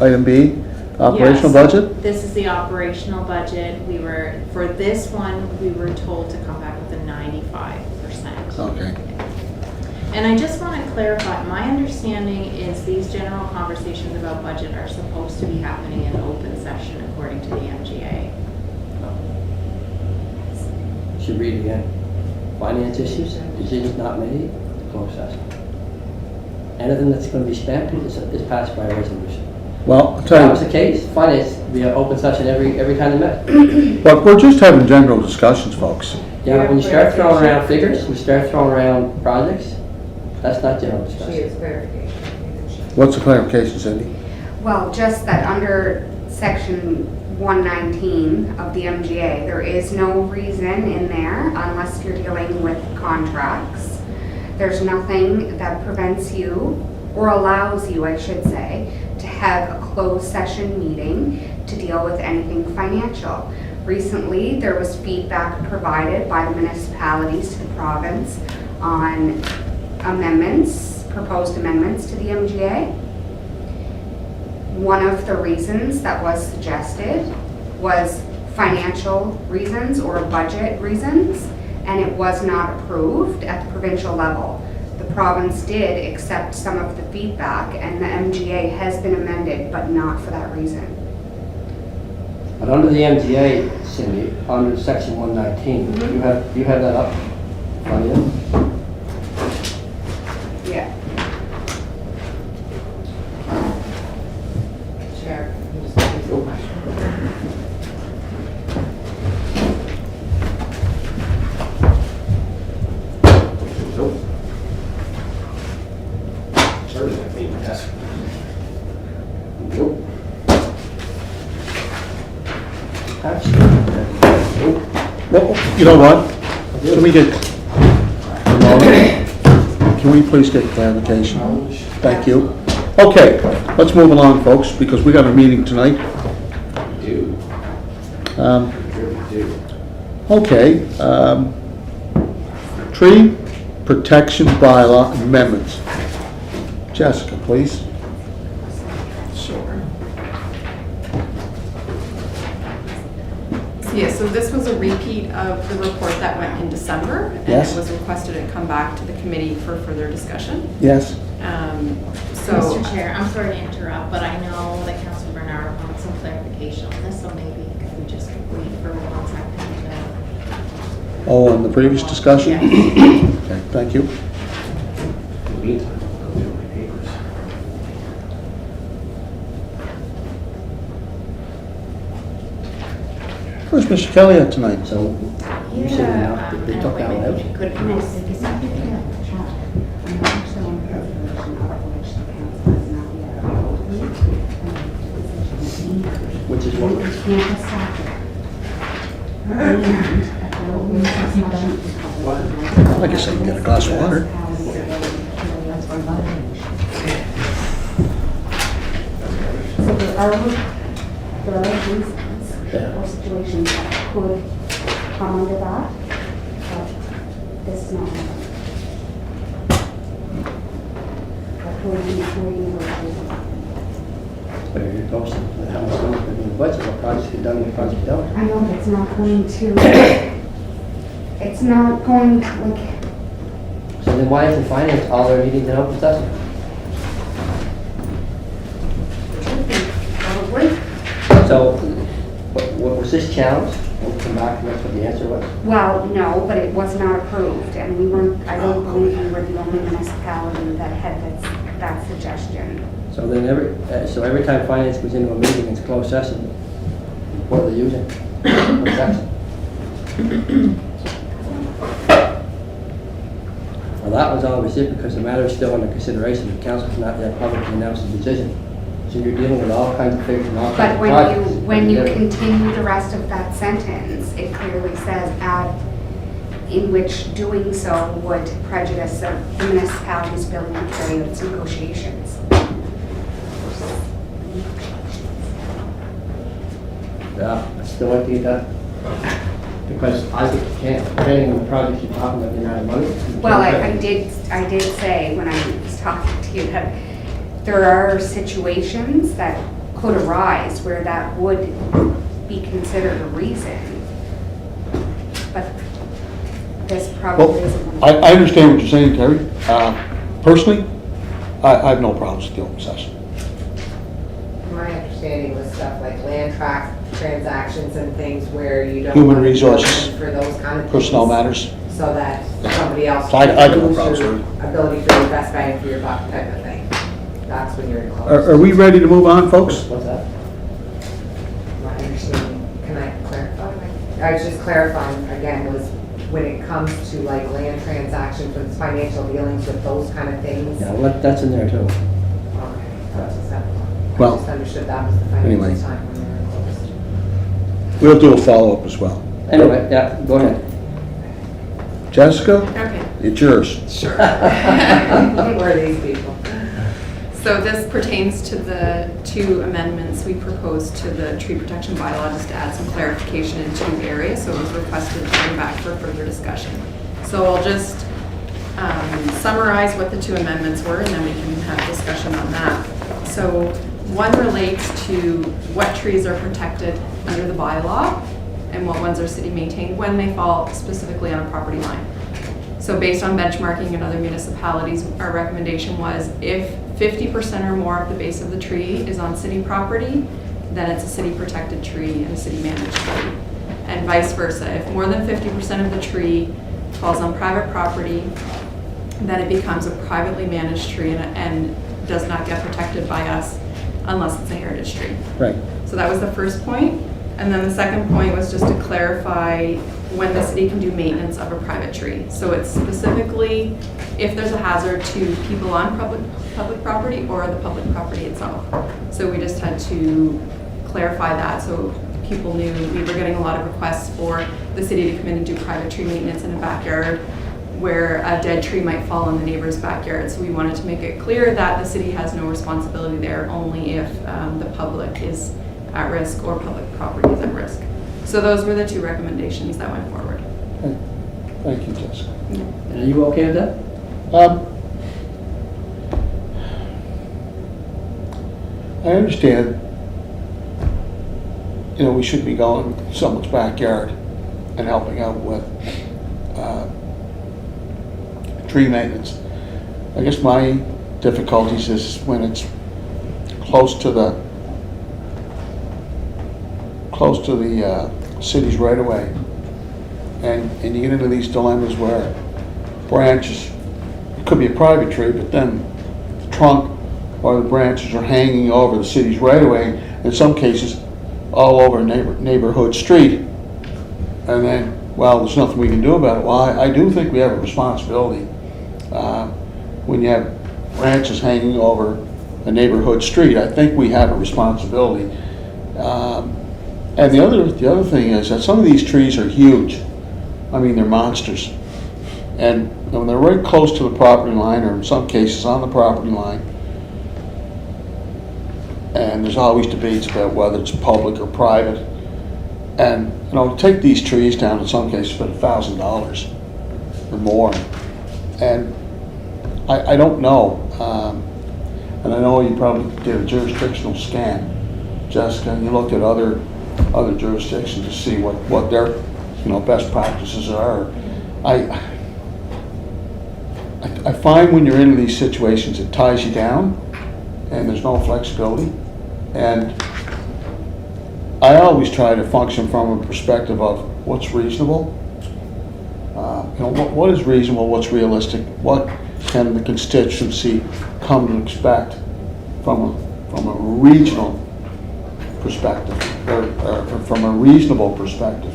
item B, operational Yes. budget? This is the operational budget. For this one, we were told to come back with a 95%. Okay. And I just want to clarify, my understanding is these general conversations about budget are supposed to be happening in open session according to the MGA. Should read again. Finance issues, decisions not made, closed session. Anything that's gonna be spent is passed by resolution. Well, I'll If tell that you. was the case, finance would be an open session every time they met. But we're just having general discussions, folks. Yeah, but when you start throwing around figures, you start throwing around projects, that's not general She discussion. is clarification. What's the clarification, Cindy? Well, just that under section 119 of the MGA, there is no reason in there unless you're dealing with contracts. There's nothing that prevents you, or allows you, I should say, to have a closed session meeting to deal with anything financial. Recently, there was feedback provided by the municipalities to the province on amendments, proposed amendments to the MGA. One of the reasons that was suggested was financial reasons or budget reasons, and it was not approved at the provincial level. The province did accept some of the feedback, and the MGA has been amended, but not for that reason. But under the MGA, Cindy, under section 119, you have that up, front of you? Yeah. Chair, I'm just asking a question. Nope. Sorry, I mean, that's. Nope. Well, you know what? Can we get, can we please get clarification? Thank you. Okay, let's move along, folks, because we got a meeting tonight. We do. Um, We really do. Okay, tree protection bylaw amendments. Jessica, please. Sure. Yeah, so this was a repeat of the report that went in December. And Yes. it was requested to come back to the committee for further discussion. Yes? So, Mr. Chair, I'm sorry to interrupt, but I know that Councilor Bernard wants some clarification on this, so maybe could we just wait for 1 second? Oh, on the previous discussion? Yes. Okay, thank you. In the meantime, I'll go through my papers. Where's Mr. Kelly at tonight? So, you said enough, they took that one out. Could Which is what? I guess I can get a glass of water. So there are reasons or situations that could come under that, but this is not one of them. That could be negotiated. But if you're posting, how much money in the budget, what projects get done, what projects don't. I know it's not going to, it's not going to, like, So then why isn't finance all their meetings in open session? probably. So, what was this challenge? We'll come back and that's what the answer was. Well, no, but it was not approved, and we weren't, I don't believe we were the only municipality that had that suggestion. So then every time finance goes into a meeting, it's closed session, what are they using? What section? Well, that was always it because the matter is still under consideration. The council has not yet publicly announced a decision. So you're dealing with all kinds of figures and all kinds But of projects. when you continue the rest of that sentence, it clearly says add in which doing so would prejudice the municipality's ability to carry out its negotiations. Yeah, I still like to get that. Because I think you can't, depending on the project you're talking about, the amount of money. you Well, can't I get- did say when I was talking to you that there are situations that could arise where that would be considered a reason. But this probably isn't one. I understand what you're saying, Terry. Personally, I have no problems with the open session. My understanding was stuff like land transactions and things where you don't. Human want to be resources, open for those kind of things. Personnel matters. So that somebody else. I can don't have lose problems your with ability for your best bang for your buck type of thing. That's when you're close. Are we ready to move on, folks? What's that? My understanding, can I clarify? I was just clarifying again, was when it comes to like land transactions with financial dealings with those kind of things. Yeah, well, that's in there too. Okay, that's a separate one. Well, I just understood that was the anyway. financial time when we were closed. We'll do a follow-up as well. Anyway, yeah, go ahead. Jessica, Okay, it's yours. sure. Where are these people? So this pertains to the two amendments we proposed to the tree protection bylaw, just to add some clarification in two areas. So it was requested to bring back for further discussion. So I'll just summarize what the two amendments were, and then we can have discussion on that. So one relates to what trees are protected under the bylaw and what ones are city maintained when they fall specifically on a property line. So based on benchmarking in other municipalities, our recommendation was if 50% or more of the base of the tree is on city property, then it's a city protected tree and a city managed tree. And vice versa, if more than 50% of the tree falls on private property, then it becomes a privately managed tree and does not get protected by us unless it's a heritage tree. Right. So that was the first point. And then the second point was just to clarify when the city can do maintenance of a private tree. So it's specifically if there's a hazard to people on public property or the public property itself. So we just had to clarify that so people knew. We were getting a lot of requests for the city to come in and do private tree maintenance in a backyard where a dead tree might fall in the neighbor's backyard. So we wanted to make it clear that the city has no responsibility there, only if the public is at risk or public property is at risk. So those were the two recommendations that went forward. Thank you, Jessica. And are you okay with that? I understand, we should be going to someone's backyard and helping out with tree maintenance. I guess my difficulties is when it's close to the city's right away, and you get into these dilemmas where branches, it could be a private tree, but then the trunk or the branches are hanging over the city's right away, in some cases all over a neighborhood street, and then, well, there's nothing we can do about it. Well, I do think we have a responsibility when you have branches hanging over a neighborhood street. I think we have a responsibility. And the other thing is that some of these trees are huge. I mean, they're monsters. And when they're right close to the property line, or in some cases on the property line, and there's always debates about whether it's public or private. And, to take these trees down in some cases for $1,000 or more. And I don't know. And I know you probably did a jurisdictional scan, Jessica, and you looked at other jurisdictions to see what their best practices are. I find when you're in these situations it ties you down and there's no flexibility, and I always try to function from a perspective of what's reasonable. What is reasonable, what's realistic, what can the constituency come to expect from a regional perspective, or from a reasonable perspective.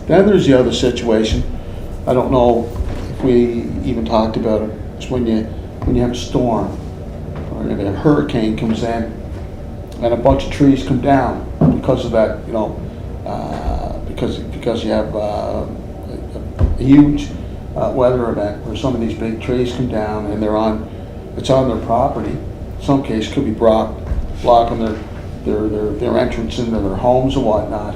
Then there's the other situation. I don't know if we even talked about it. It's when you have a storm or if a hurricane comes in and a bunch of trees come down because of that. Because you have huge weather event where some of these big trees come down and it's on their property, in some cases could be blocking their entrance into their homes and whatnot.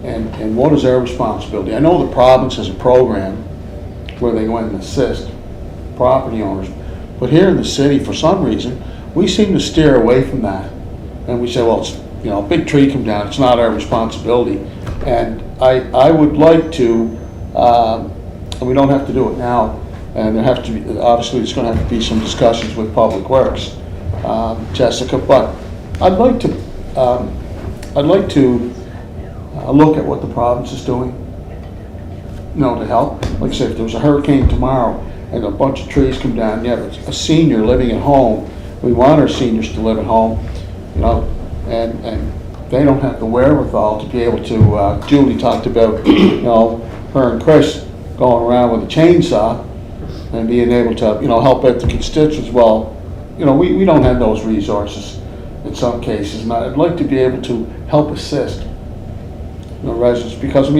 And what is their responsibility? I know the province has a program where they go in and assist property owners, but here in the city, for some reason, we seem to steer away from that. And we say, well, it's, a big tree come down, it's not our responsibility. And I would like to, and we don't have to do it now, and there have to be, obviously there's going to have to be some discussions with Public Works, Jessica, but I'd like to look at what the province is doing, to help. Like I said, if there was a hurricane tomorrow and a bunch of trees come down, you have a senior living at home, we want our seniors to live at home, and they don't have the wherewithal to be able to, Julie talked about, her and Chris going around with a chainsaw and being able to, help out the constituents. Well, we don't have those resources in some cases, and I'd like to be able to help assist residents, because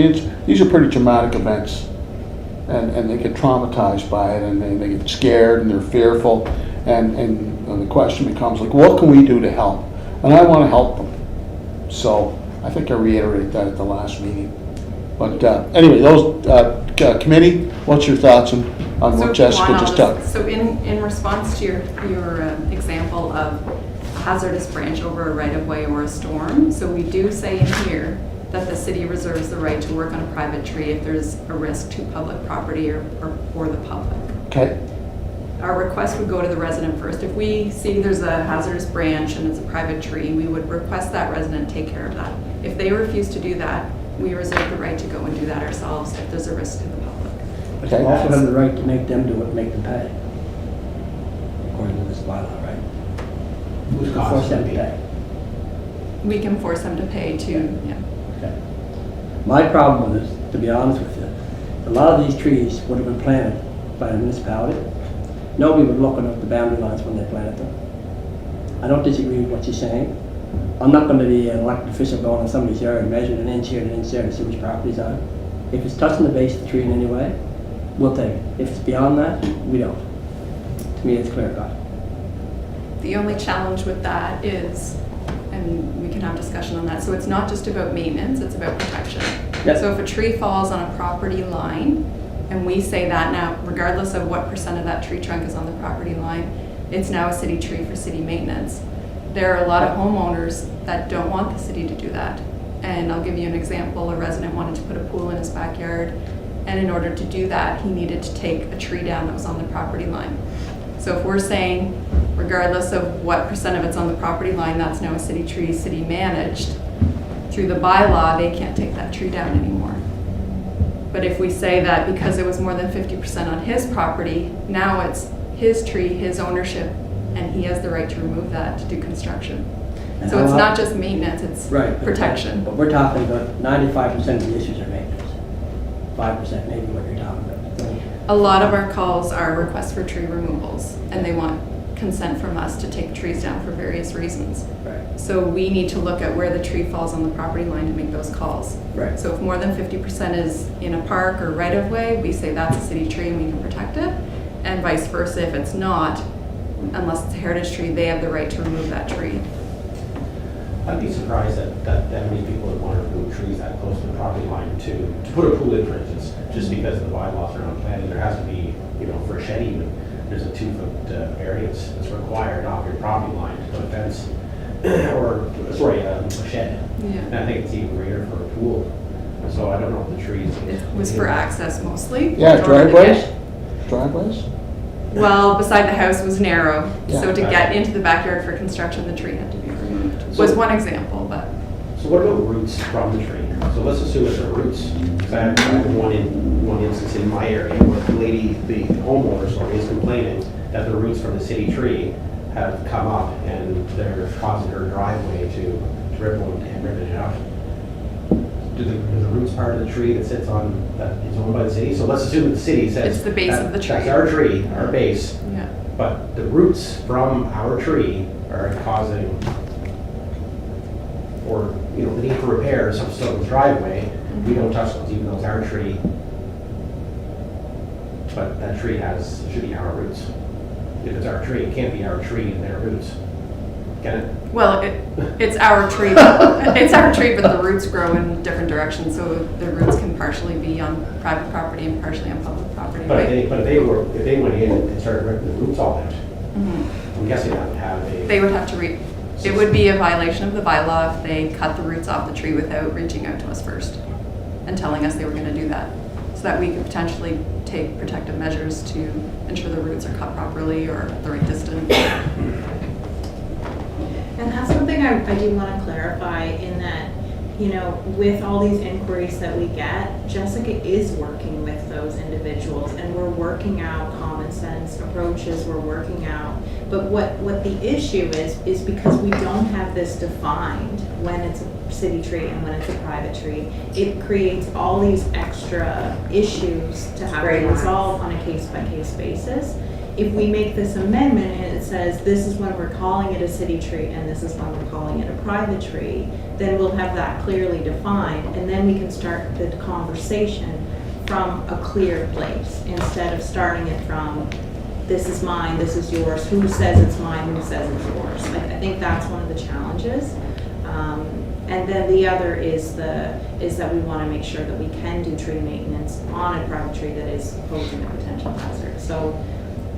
these are pretty traumatic events, and they get traumatized by it, and they get scared and they're fearful, and the question becomes like, what can we do to help? And I want to help them. So I think I reiterated that at the last meeting. But anyway, those committee, what's your thoughts on what Jessica just said? So in response to your example of a hazardous branch over a right-of-way or a storm, so we do say in here that the city reserves the right to work on a private tree if there's a risk to public property or the public. Okay. Our request would go to the resident first. If we see there's a hazardous branch and it's a private tree, we would request that resident take care of that. If they refuse to do that, we reserve the right to go and do that ourselves if there's a risk to the public. But you also have the right to make them do it, make them pay. According to this bylaw, right? Who's Force cost them to to be? pay. We can force them to pay to, yeah. Okay. My problem with this, to be honest with you, a lot of these trees would have been planted by the municipality. Nobody would look at the boundary lines when they planted them. I don't disagree with what you're saying. I'm not going to be an elected official going in somebody's yard and measuring an inch here and an inch there to see which properties are. If it's touching the base of the tree in any way, we'll take it. If it's beyond that, we don't. To me, it's clear cut. The only challenge with that is, and we can have discussion on that, so it's not just about maintenance, it's about protection. Yep. So if a tree falls on a property line, and we say that now, regardless of what percent of that tree trunk is on the property line, it's now a city tree for city maintenance. There are a lot of homeowners that don't want the city to do that. And I'll give you an example. A resident wanted to put a pool in his backyard, and in order to do that, he needed to take a tree down that was on the property line. So if we're saying, regardless of what percent of it's on the property line, that's now a city tree, city managed, through the bylaw, they can't take that tree down anymore. But if we say that because it was more than 50% on his property, now it's his tree, his ownership, and he has the right to remove that to do construction. And So it's not just maintenance, it's right, protection. But we're talking about 95% of the issues are maintenance. 5% maybe what you're talking about. A lot of our calls are requests for tree removals, and they want consent from us to take trees down for various reasons. Right. So we need to look at where the tree falls on the property line to make those calls. Right. So if more than 50% is in a park or right of way, we say that's a city tree and we can protect it. And vice versa, if it's not, unless it's a heritage tree, they have the right to remove that tree. I'd be surprised that many people would want to remove trees that close to the property line to put a pool in, for instance, just because the bylaws are not planted. There has to be, for a shed even, there's a 2-foot variance that's required off your property line to put a fence, a shed. Yeah. And I think it's even greater for a pool. So I don't know if the trees. It was for access mostly. Yeah, in order to driveways? get- Driveways? Well, beside the house was narrow, so Yeah. to get into the backyard for construction, the tree had to be removed. Was one example, but So what about roots from the tree? So let's assume it's the roots. Because I have one instance in my area where the homeowner is complaining that the roots from the city tree have come up and they're causing her driveway to ripple and ripping it out. Do the roots part of the tree that sits on, that is owned by the city? So let's assume that the city says. It's the base of the tree. That's our tree, our base. yeah. But the roots from our tree are causing, or, the need for repairs of someone's driveway. We don't touch those, even though it's our tree. but that tree should be our roots. If it's our tree, it can't be our tree and their roots. Get it? Well, it's our tree, it's our tree, but the roots grow in different directions, so the roots can partially be on private property and partially on public property, But right? if they went in and started ripping the roots all out, Mhm. I'm guessing that would have a. They would have to it would be a violation of the bylaw if they cut the roots off the tree without reaching out to us first and telling us they were gonna do that. So that we could potentially take protective measures to ensure the roots are cut properly or at the right distance. And that's something I do want to clarify in that, you know, with all these inquiries that we get, Jessica is working with those individuals and we're working out common sense approaches, we're working out. But what the issue is because we don't have this defined when it's a city tree and when it's a private tree, it creates all these extra issues to have to resolve on a case-by-case basis. If we make this amendment and it says this is when we're calling it a city tree and this is when we're calling it a private tree, then we'll have that clearly defined and then we can start the conversation from a clear place instead of starting it from this is mine, this is yours, who says it's mine, who says it's yours. I think that's one of the challenges. And then the other is that we want to make sure that we can do tree maintenance on a private tree that is posing a potential hazard. So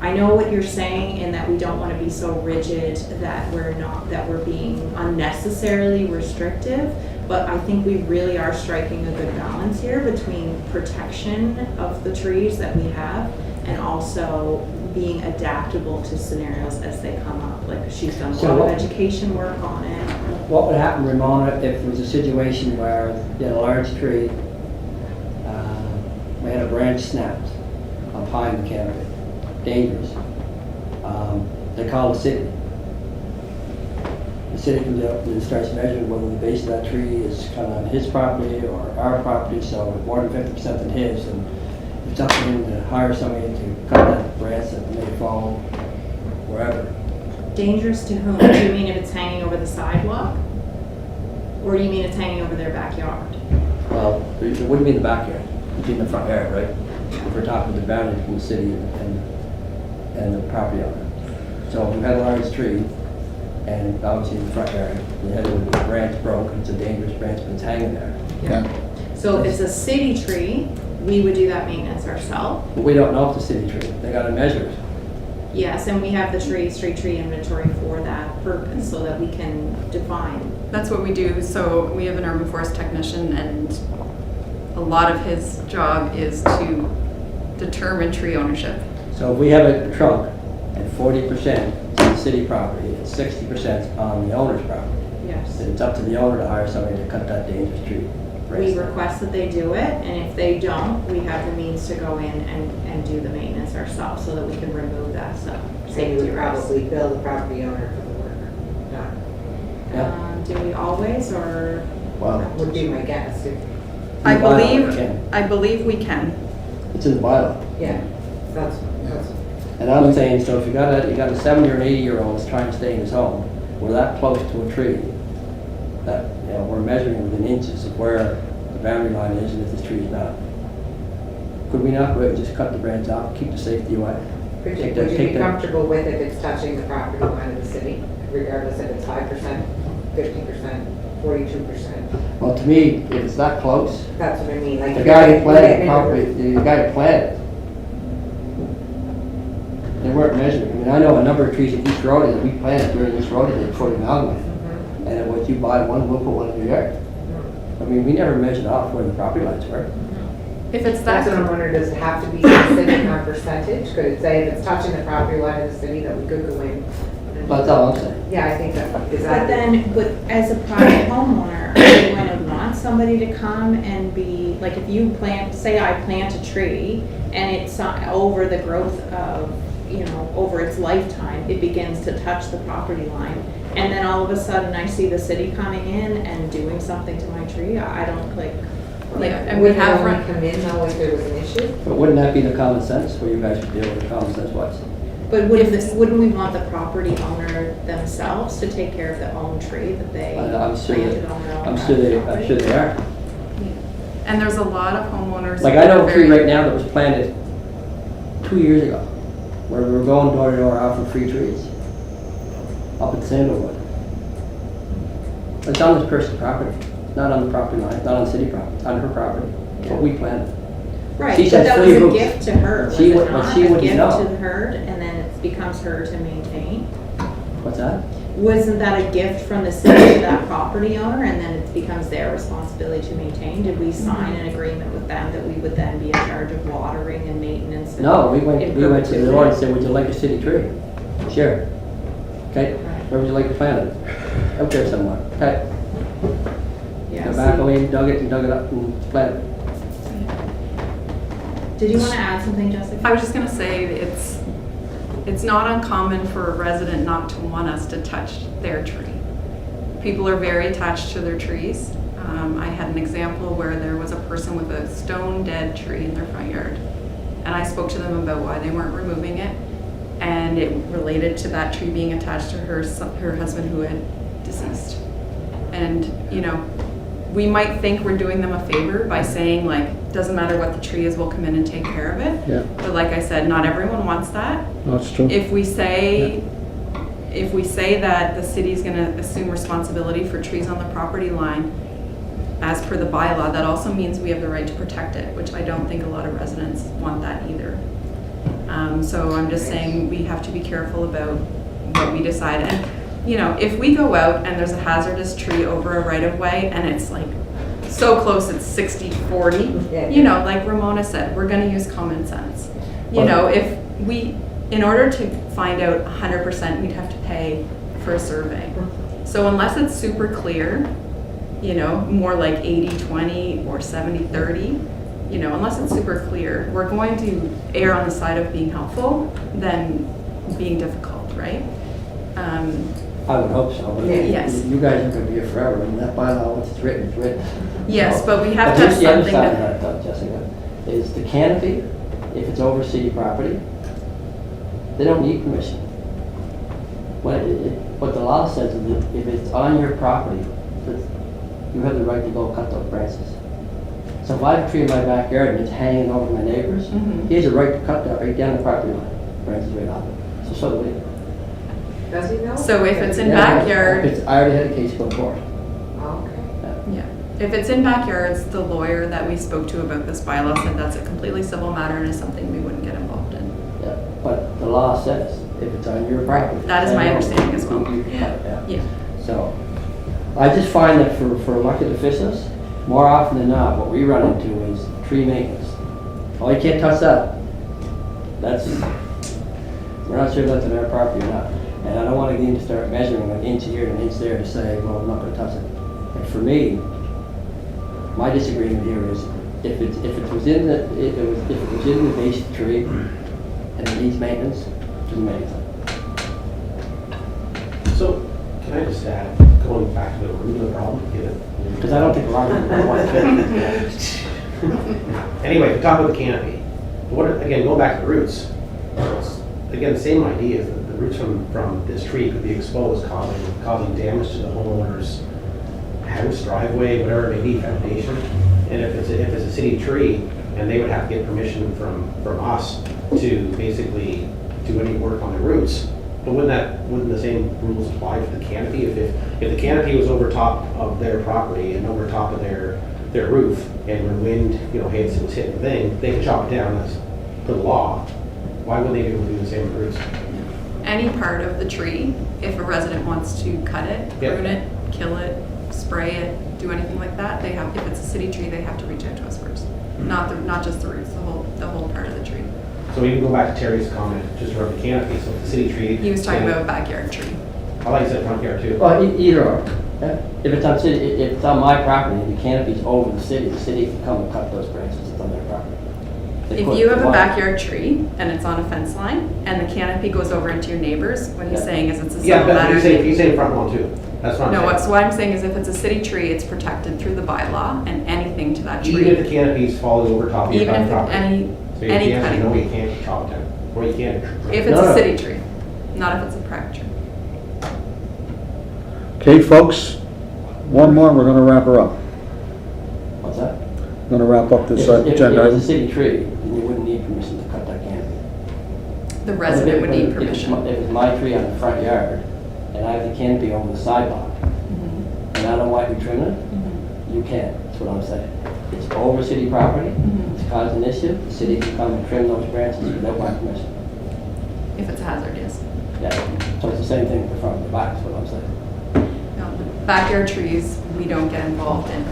I know what you're saying in that we don't want to be so rigid that we're being unnecessarily restrictive, but I think we really are striking a good balance here between protection of the trees that we have and also being adaptable to scenarios as they come up. Like she's done a lot of education work on it. What would happen, Ramona, if there was a situation where you had a large tree, we had a branch snapped up high in the canopy, dangerous. They call the city. The city comes up and starts measuring whether the base of that tree is kind of on his property or our property, so more than 50% than his, and it's up to him to hire somebody to cut that branch that may fall wherever. Dangerous to whom? Do you mean if it's hanging over the sidewalk? Or do you mean it's hanging over their backyard? Well, it wouldn't be in the backyard, it'd be in the front yard, right? If we're talking the boundary between the city and the property owner. So if we had a large tree, and obviously in the front yard, we had a branch broke, it's a dangerous branch, but it's hanging there. Yeah. So if it's a city tree, we would do that maintenance ourselves. But we don't know if it's a city tree, they gotta measure it. Yes, and we have the street tree inventory for that purpose so that we can define. That's what we do. So we have an urban forest technician and a lot of his job is to determine tree ownership. So if we have a trunk and 40% is on city property and 60% on the owner's property, Yes. then it's up to the owner to hire somebody to cut that dangerous tree. We request that they do it, and if they don't, we have the means to go in and do the maintenance ourselves so that we can remove that stuff. So you Safety would risk. probably bill the property owner for the work done. Do we always, or? Wow. Would be my guess. I The bylaw believe we can. It's in the bylaw. Yeah, that's, And I'm saying, so if you got a 70 or an 80-year-old that's trying to stay in his home, we're that close to a tree that, you know, we're measuring within inches of where the boundary line is and if this tree is not. Could we not go ahead and just cut the branch off, keep the safety away? would Take you that- be take that- comfortable with if it's touching the property line of the city, regardless if it's 5%, 50%, 42%? Well, to me, if it's that close, That's what I mean, like. the guy who planted the property, the guy who planted it, they weren't measuring. I mean, I know a number of trees in East Road that we planted during this road before the amalgamate. And then once you buy one, we'll put one in your yard. I mean, we never measured off where the property lines were. If it's That's that, what I'm wondering, does it have to be specific on percentage? Could it say if it's touching the property line of the city that we could go in? That's all I'm saying. Yeah, I think that, is But that? then, as a private homeowner, are you going to want somebody to come and be, like if you plant, say I plant a tree and it's over the growth of, you know, over its lifetime, it begins to touch the property line. And then all of a sudden I see the city coming in and doing something to my tree, I don't like, yeah, and we have Would run, it only come in though if there was an issue? But wouldn't that be the common sense, where you guys would deal with the common sense wise? but wouldn't we want the property owner themselves to take care of their own tree that they I'm sure planted on their own I'm sure property? they are. and there's a lot of homeowners. Like I know who a are tree very- right now that was planted 2 years ago, where we were going door to door offering free trees up at Sandalwood. It's on this person's property, not on the property line, not on city property, it's on her property. It's what we planted. Right, She but said that was free a roofs. gift to her, was She it would- but not? she A wouldn't gift know. to her, and then it becomes her to maintain? What's that? Wasn't that a gift from the city to that property owner, and then it becomes their responsibility to maintain? Did we sign an agreement with them that we would then be in charge of watering and maintenance? and No, we went in to the perpetuity? door and said, would you like a city tree? Sure. Okay, where would you like to plant it? Out there somewhere. Okay. Yeah, Go back see- away and dug it up and planted it. Did you want to add something, Jessica? I was just gonna say, it's not uncommon for a resident not to want us to touch their tree. People are very attached to their trees. I had an example where there was a person with a stone dead tree in their front yard. And I spoke to them about why they weren't removing it. And it related to that tree being attached to her husband who had deceased. And, you know, we might think we're doing them a favor by saying, like, doesn't matter what the tree is, we'll come in and take care of it. Yeah. But like I said, not everyone wants that. That's true. If we say that the city's gonna assume responsibility for trees on the property line, as per the bylaw, that also means we have the right to protect it, which I don't think a lot of residents want that either. So I'm just saying we have to be careful about what we decide. And, you know, if we go out and there's a hazardous tree over a right of way and it's like so close it's 60-40, Yeah. you know, like Ramona said, we're gonna use common sense. You know, if we, in order to find out 100%, we'd have to pay for a survey. So unless it's super clear, you know, more like 80-20 or 70-30, you know, unless it's super clear, we're going to err on the side of being helpful than being difficult, right? I would hope so, but Yes. you guys are gonna be here forever, and that bylaw, once it's written, it's written. Yes, So- but we have to have here's the other something side of that, that, though, Jessica, is the canopy, if it's over city property, they don't need permission. What the law says is that if it's on your property, that you have the right to go cut those branches. So if I have a tree in my backyard and it's hanging over my neighbors, Mhm. he has a right to cut that right down the property line, branches right off it. So do we. Does he know? so if it's in Yeah, backyard, I already had a case go for it. Okay. yeah. If it's in backyards, the lawyer that we spoke to about this bylaw said that's a completely civil matter and is something we wouldn't get involved in. Yeah, but the law says if it's on your property. That is my understanding as well. You can cut it down. Yeah. So, I just find that for elected officials, more often than not, what we run into is tree maintenance. Oh, you can't touch that. We're not sure if that's on our property or not. And I don't want to get into start measuring an inch here and an inch there to say, well, I'm not going to touch it. And for me, my disagreement here is if it was in the base tree and it needs maintenance, do maintenance. So, can I just add, going back to the root of the problem? Because I don't think a lot of people want to. Anyway, to talk about the canopy, again, going back to the roots, again, the same idea is that the roots from this tree could be exposed, causing damage to the homeowner's house, driveway, whatever it may be, foundation. And if it's a city tree, and they would have to get permission from us to basically do any work on the roots. But wouldn't the same rules apply for the canopy? If the canopy was over top of their property and over top of their roof, and when wind, was hitting the thing, they could chop it down, that's per law. Why would they be able to do the same with roots? Any part of the tree, if a resident wants to cut it, Yeah. prune it, kill it, spray it, do anything like that, if it's a city tree, they have to reach out to us first. Not just the roots, the whole part of the tree. So we can go back to Terry's comment, just around the canopy, so if the city tree. He was talking about a backyard tree. I like you said front yard too. Well, either or. Yeah. If it's on my property and the canopy's over the city can come and cut those branches. It's on their property. They If put you have a the backyard tree and it's on a fence line and the canopy goes over into your neighbors, what he's Yeah. saying is it's a Yeah, civil but matter. he's saying front lawn too. That's what I'm saying. So what I'm saying is if it's a city tree, it's protected through the bylaw and anything to that Even if the tree. canopy's falling over top of your Even if property. it's So you any can't, kind no, of, you can't chop it down, or you can't. if it's No, a no. city tree, not if it's a private tree. Okay, folks, one more, we're gonna wrap her up. What's that? Gonna wrap up this If agenda it's a item. city tree, then you wouldn't need permission to cut that canopy. the resident would need If it's permission. If it's my tree on the front yard, and I have the canopy over the sidewalk, Mhm. and I don't want you trimming it, Mhm. you can't, that's what I'm saying. It's over city property, Mhm. it's caused an issue, the city can come and trim those branches without my permission. If it's hazardous. Yeah, so it's the same thing with the front and the back, is what I'm saying. No, the backyard trees, we don't get involved in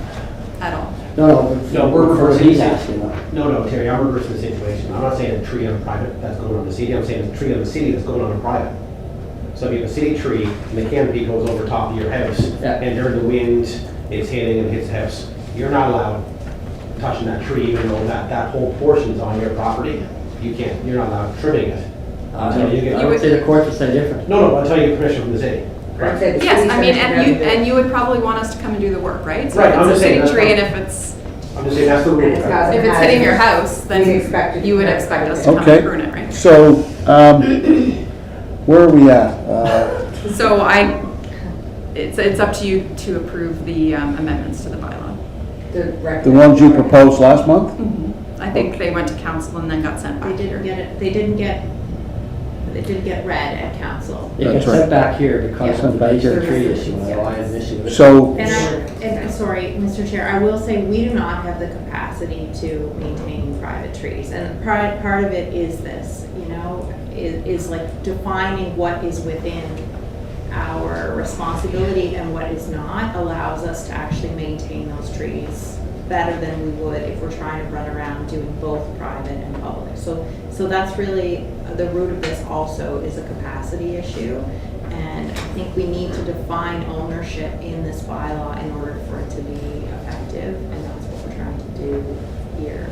at all. No, we're for reversing he's the asking though. No, Terry, I'm reversing the situation. I'm not saying a tree on private that's going on the city, I'm saying a tree on the city that's going on a private. So if you have a city tree and the canopy goes over top of your house, Yeah. and during the wind, it's hitting and hits the house, you're not allowed touching that tree, even though that whole portion's on your property. You can't, you're not allowed trimming it. Until you I get, would say the court would say different. no, until you get permission from the city. I'd say the Yes, city's I mean, gonna and you, have to do it. and you would probably want us to come and do the work, right? So Right, if I'm it's a just saying city that's tree and not- if it's, I'm just saying that's the rule. And it's got- if it's hitting your house, then We'd expect it you would to- expect us to come Okay. and prune it, right? So, where are we at? So it's up to you to approve the amendments to the bylaw. The ones you proposed last month? I think they went to council and then got sent They back didn't here. get it, it didn't get read at council. It gets That's right. sent back here because Sent of the back base of here. the tree issue, and I had an issue with it. So, Sorry, Mr. Chair, I will say we do not have the capacity to maintain private trees. And part of it is this, you know, is like defining what is within our responsibility and what is not allows us to actually maintain those trees better than we would if we're trying to run around doing both private and public. So that's really, the root of this also is a capacity issue. And I think we need to define ownership in this bylaw in order for it to be effective, and that's what we're trying to do here.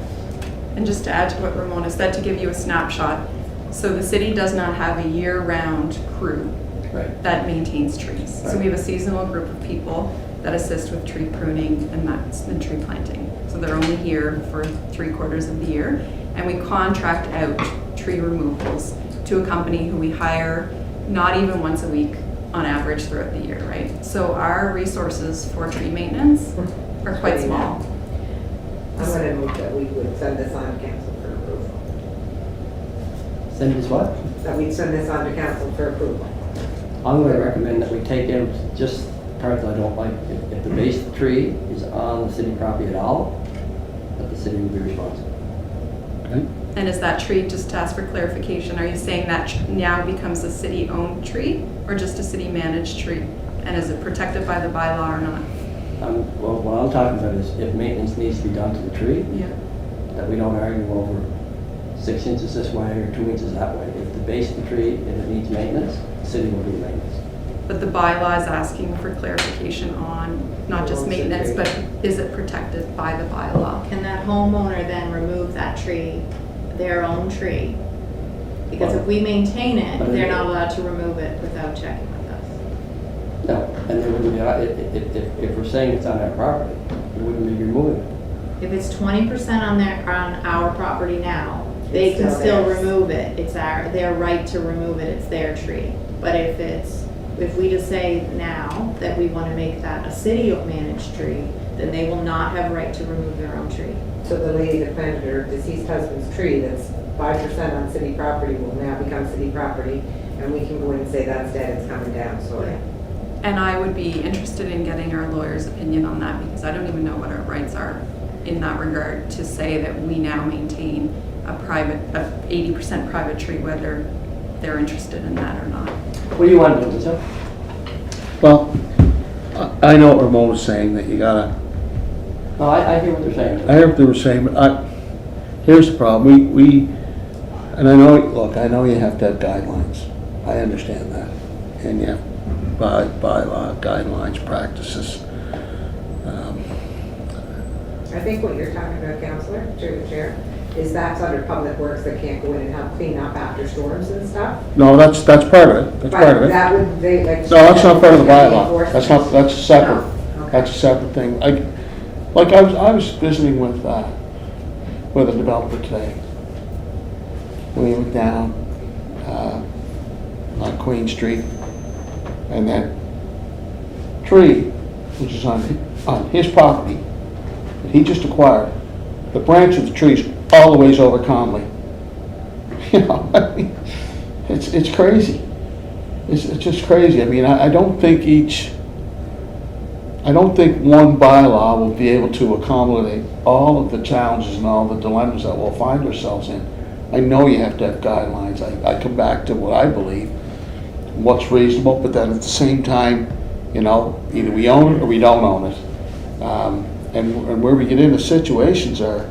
And just to add to what Ramona said, to give you a snapshot, so the city does not have a year-round crew Right. that maintains trees. So we have a seasonal group of people that assist with tree pruning and tree planting. So they're only here for 3/4 of the year. And we contract out tree removals to a company who we hire not even once a week on average throughout the year, right? So our resources for tree maintenance are quite small. I'm gonna move that we would send this on to council for approval. Send this what? That we'd send this on to council for approval. I'm going to recommend that we take in just parts I don't like. If the base of the tree is on the city property at all, that the city will be responsible. okay. And is that tree, just to ask for clarification, are you saying that now becomes a city-owned tree or just a city-managed tree? And is it protected by the bylaw or not? Well, what I'm talking about is if maintenance needs to be done to the tree, Yeah. that we don't argue over 6 inches this way or 2 inches that way. If the base of the tree, if it needs maintenance, the city will do maintenance. But the bylaw is asking for clarification on not just maintenance, but is it protected by the bylaw? Can that homeowner then remove that tree, their own tree? Because if we maintain it, they're not allowed to remove it without checking with us. No, and there wouldn't be, if we're saying it's on our property, we wouldn't be removing it. If it's 20% on our property now, they It's can still still theirs. remove it. It's their right to remove it. It's their tree. But if we just say now that we want to make that a city-managed tree, then they will not have right to remove their own tree. So the lady that planted her deceased husband's tree that's 5% on city property will now become city property, and we can go in and say that's dead, it's coming down, sorry. And I would be interested in getting our lawyer's opinion on that because I don't even know what our rights are in that regard to say that we now maintain a 80% private tree, whether they're interested in that or not. What do you want to do, Lisa? Well, I know what Ramona's saying, that you gotta, No, I hear what they're saying. I heard what they were saying, but here's the problem, and I know, look, I know you have to have guidelines, I understand that. And you have bylaw, guidelines, practices. I think what you're talking about, Counselor, through the chair, is that's under public works that can't go in and help clean up after storms and stuff. No, that's part of it, that's part of But it. that would, they like. No, that's not part of the bylaw, Enforcement. that's separate, No, okay. that's a separate thing. I was visiting with a developer today. We were down, on Queen Street, and that tree, which is on his property, that he just acquired, the branch of the tree is all the ways over Conley. You know, I mean, It's crazy. It's just crazy. I mean, I don't think one bylaw will be able to accommodate all of the challenges and all the dilemmas that we'll find ourselves in. I know you have to have guidelines. I come back to what I believe, what's reasonable, but then at the same time, you know, either we own it or we don't own it. And where we get into situations are,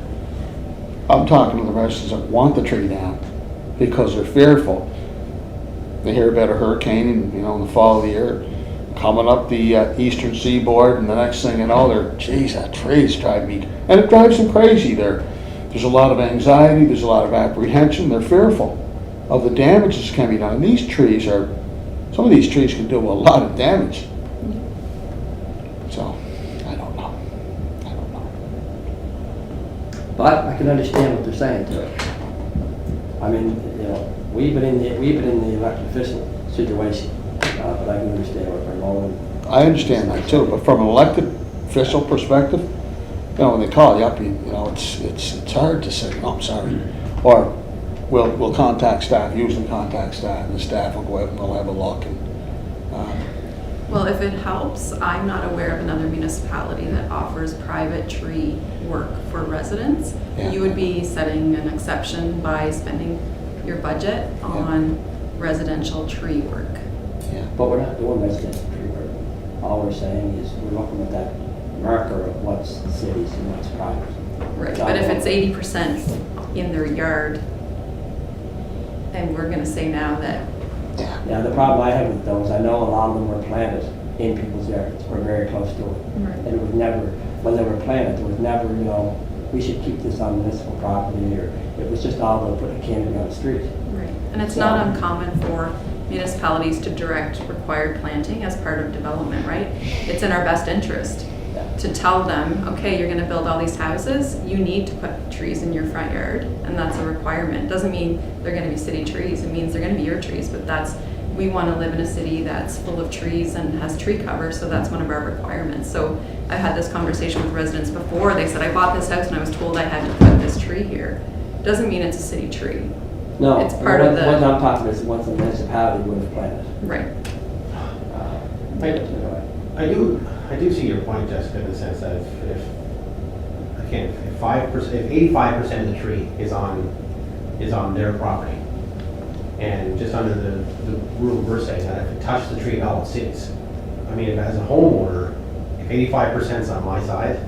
I'm talking to the residents that want the tree down because they're fearful. They hear about a hurricane in, you know, in the fall of the year coming up the eastern seaboard, and the next thing you know, they're, geez, that tree's driving me, and it drives them crazy. There's a lot of anxiety, there's a lot of apprehension, they're fearful of the damage that's coming down. And these trees are, some of these trees can do a lot of damage. So, I don't know. But I can understand what they're saying too. I mean, you know, we've been in the elected official situation, but I can understand what they're going. I understand that too, but from an elected official perspective, you know, when they call you up, you know, it's hard to say, oh, I'm sorry. Or we'll contact staff, usually contact staff, and the staff will go out and they'll have a look. And, Well, if it helps, I'm not aware of another municipality that offers private tree work for residents. Yeah. You would be setting an exception by spending your budget on residential tree work. yeah. But we're not doing residential tree work. All we're saying is we're looking at that marker of what's cities and what's private. Right, but if it's 80% in their yard, and we're gonna say now that, Yeah, the problem I have with those, I know a lot of them were planted in people's yards, or very close to it. And it was never, when they were planted, there was never, you know, we should keep this on municipal property, or it was just all to put a canopy on the street. right, and it's not uncommon for municipalities to direct required planting as part of development, right? It's in our best interest to tell them, okay, you're gonna build all these houses, you need to put trees in your front yard, and that's a requirement. Doesn't mean they're gonna be city trees, it means they're gonna be your trees, but we wanna live in a city that's full of trees and has tree cover, so that's one of our requirements. So I've had this conversation with residents before, they said, I bought this house and I was told I had to put this tree here. Doesn't mean it's a city tree. No, It's part of the- what I'm talking about is once the municipality would have planted. Right. I do see your point, Jessica, in the sense that if 85% of the tree is on their property, and just under the rule we're saying that if it touches the tree at all, it's cities. I mean, if as a homeowner, if 85% is on my side,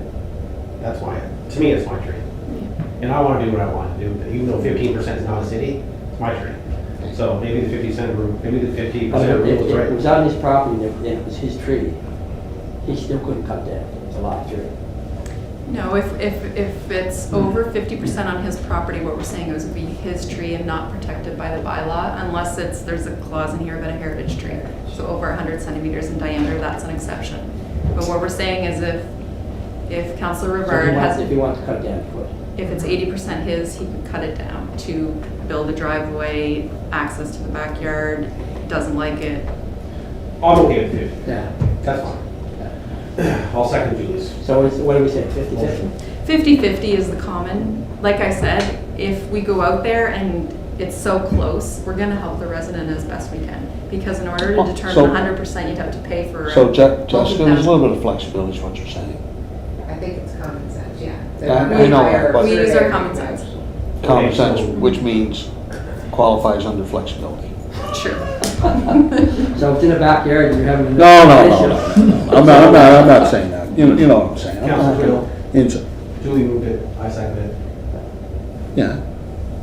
to me, it's my tree. And I want to do what I want to do, but even though 15% is not a city, it's my tree. So maybe the 50% rule, maybe the 50% But rule if is it right. was on his property and it was his tree, he still couldn't cut down. It's a lot of tree. No, if it's over 50% on his property, what we're saying is it would be his tree and not protected by the bylaw, unless there's a clause in here about a heritage tree. So over 100 centimeters in diameter, that's an exception. But what we're saying is if Councillor Rivard has, If he wants to cut it down, he could. if it's 80% his, he could cut it down to build a driveway, access to the backyard, doesn't like it. I'm okay with 50. Yeah. That's fine. I'll second Julie's. So what do we say, 50-50? 50-50 is the common. Like I said, if we go out there and it's so close, we're gonna help the resident as best we can. Because in order to Oh, determine so- 100%, you'd have to pay for. So Jessica, there's a little bit of flexibility is what you're saying. I think it's common sense, yeah. I know that, but- We use our common sense. Common sense, which means qualifies under flexibility. Sure. So it's in the backyard, you're having. No. I'm not saying that. You know what I'm saying. I'm Councillor not into, Julie moved it, I seconded it. yeah.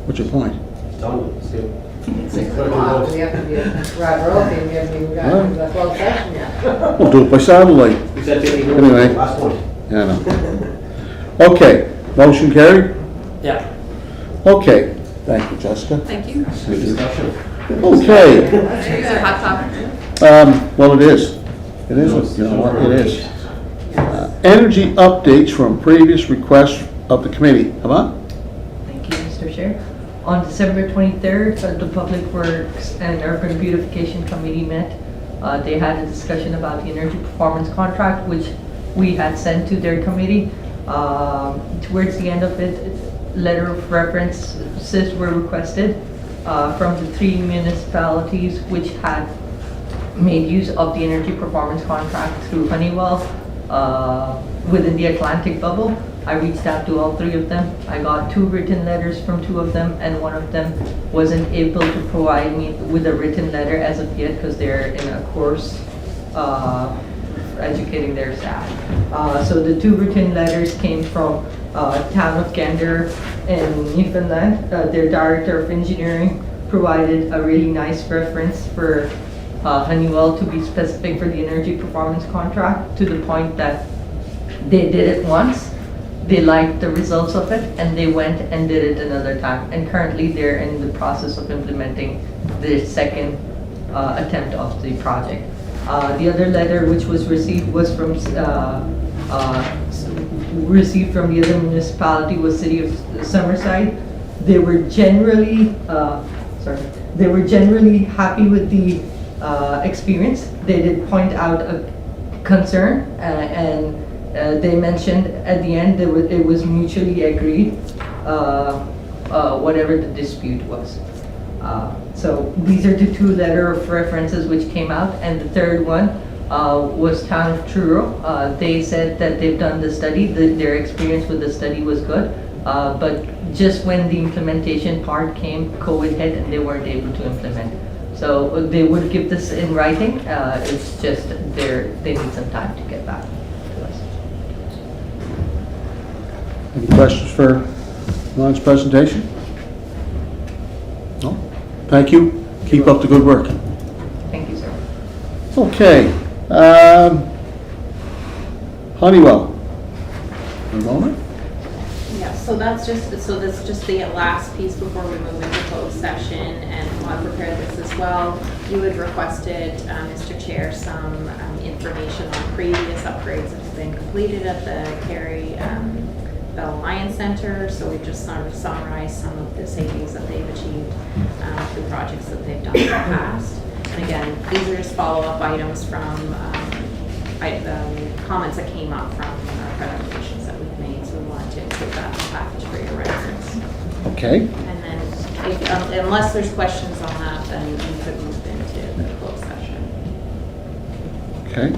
What's your point? It's done, let's do it. Wow, we have to be, Rod Royalty, we haven't even gotten to the closed session yet. We'll do it by satellite. We said 50. Anyway. Last point. Yeah, I know. Okay, motion carried? Yeah. Okay, thank you, Jessica. Thank you. Good discussion. Okay, These are hot topics. well, it is. It is, you know what, it is. Energy updates from previous requests of the committee. Come on. Thank you, Mr. Chair. On December 23rd, the Public Works and Urban Beautification Committee met. They had a discussion about the energy performance contract, which we had sent to their committee. Towards the end of it, letter of references were requested. from the 3 municipalities which had made use of the energy performance contract through Honeywell within the Atlantic bubble. I reached out to all 3 of them. I got 2 written letters from 2 of them, and one of them wasn't able to provide me with a written letter as of yet because they're in a course educating their staff. So the 2 written letters came from Town of Gander in Newfoundland. Their Director of Engineering provided a really nice reference for Honeywell to be specific for the energy performance contract, to the point that they did it once, they liked the results of it, and they went and did it another time. And currently they're in the process of implementing the second attempt of the project. The other letter which was received was from the other municipality was City of Summerside. They were generally happy with the experience. They did point out a concern, and they mentioned at the end that it was mutually agreed, whatever the dispute was. So these are the 2 letter of references which came out, and the third one was Town of Truro. They said that they've done the study, their experience with the study was good, but just when the implementation part came, COVID hit and they weren't able to implement. So they would give this in writing, it's just they need some time to get back to us. Any questions for Ron's presentation? No? Thank you. Keep up the good work. Thank you, sir. Okay. Honeywell. Ramona? Yeah, so that's just the last piece before we move into closed session, and I prepared this as well. You had requested, Mr. Chair, some information on previous upgrades that have been completed at the Cary Bell Lion Center, so we've just sort of summarized some of the savings that they've achieved through projects that they've done in the past. And again, these are just follow-up items from comments that came up from presentations that we've made, so we wanted to include that in the package for your reference. Okay. And then, unless there's questions on that, then we could move into the closed session. Okay.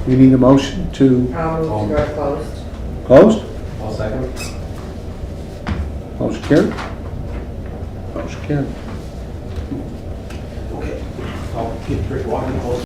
We need a motion to I'll move to go closed. close? I'll second. Motion carried? Motion carried. Okay. I'll get Rick walking close.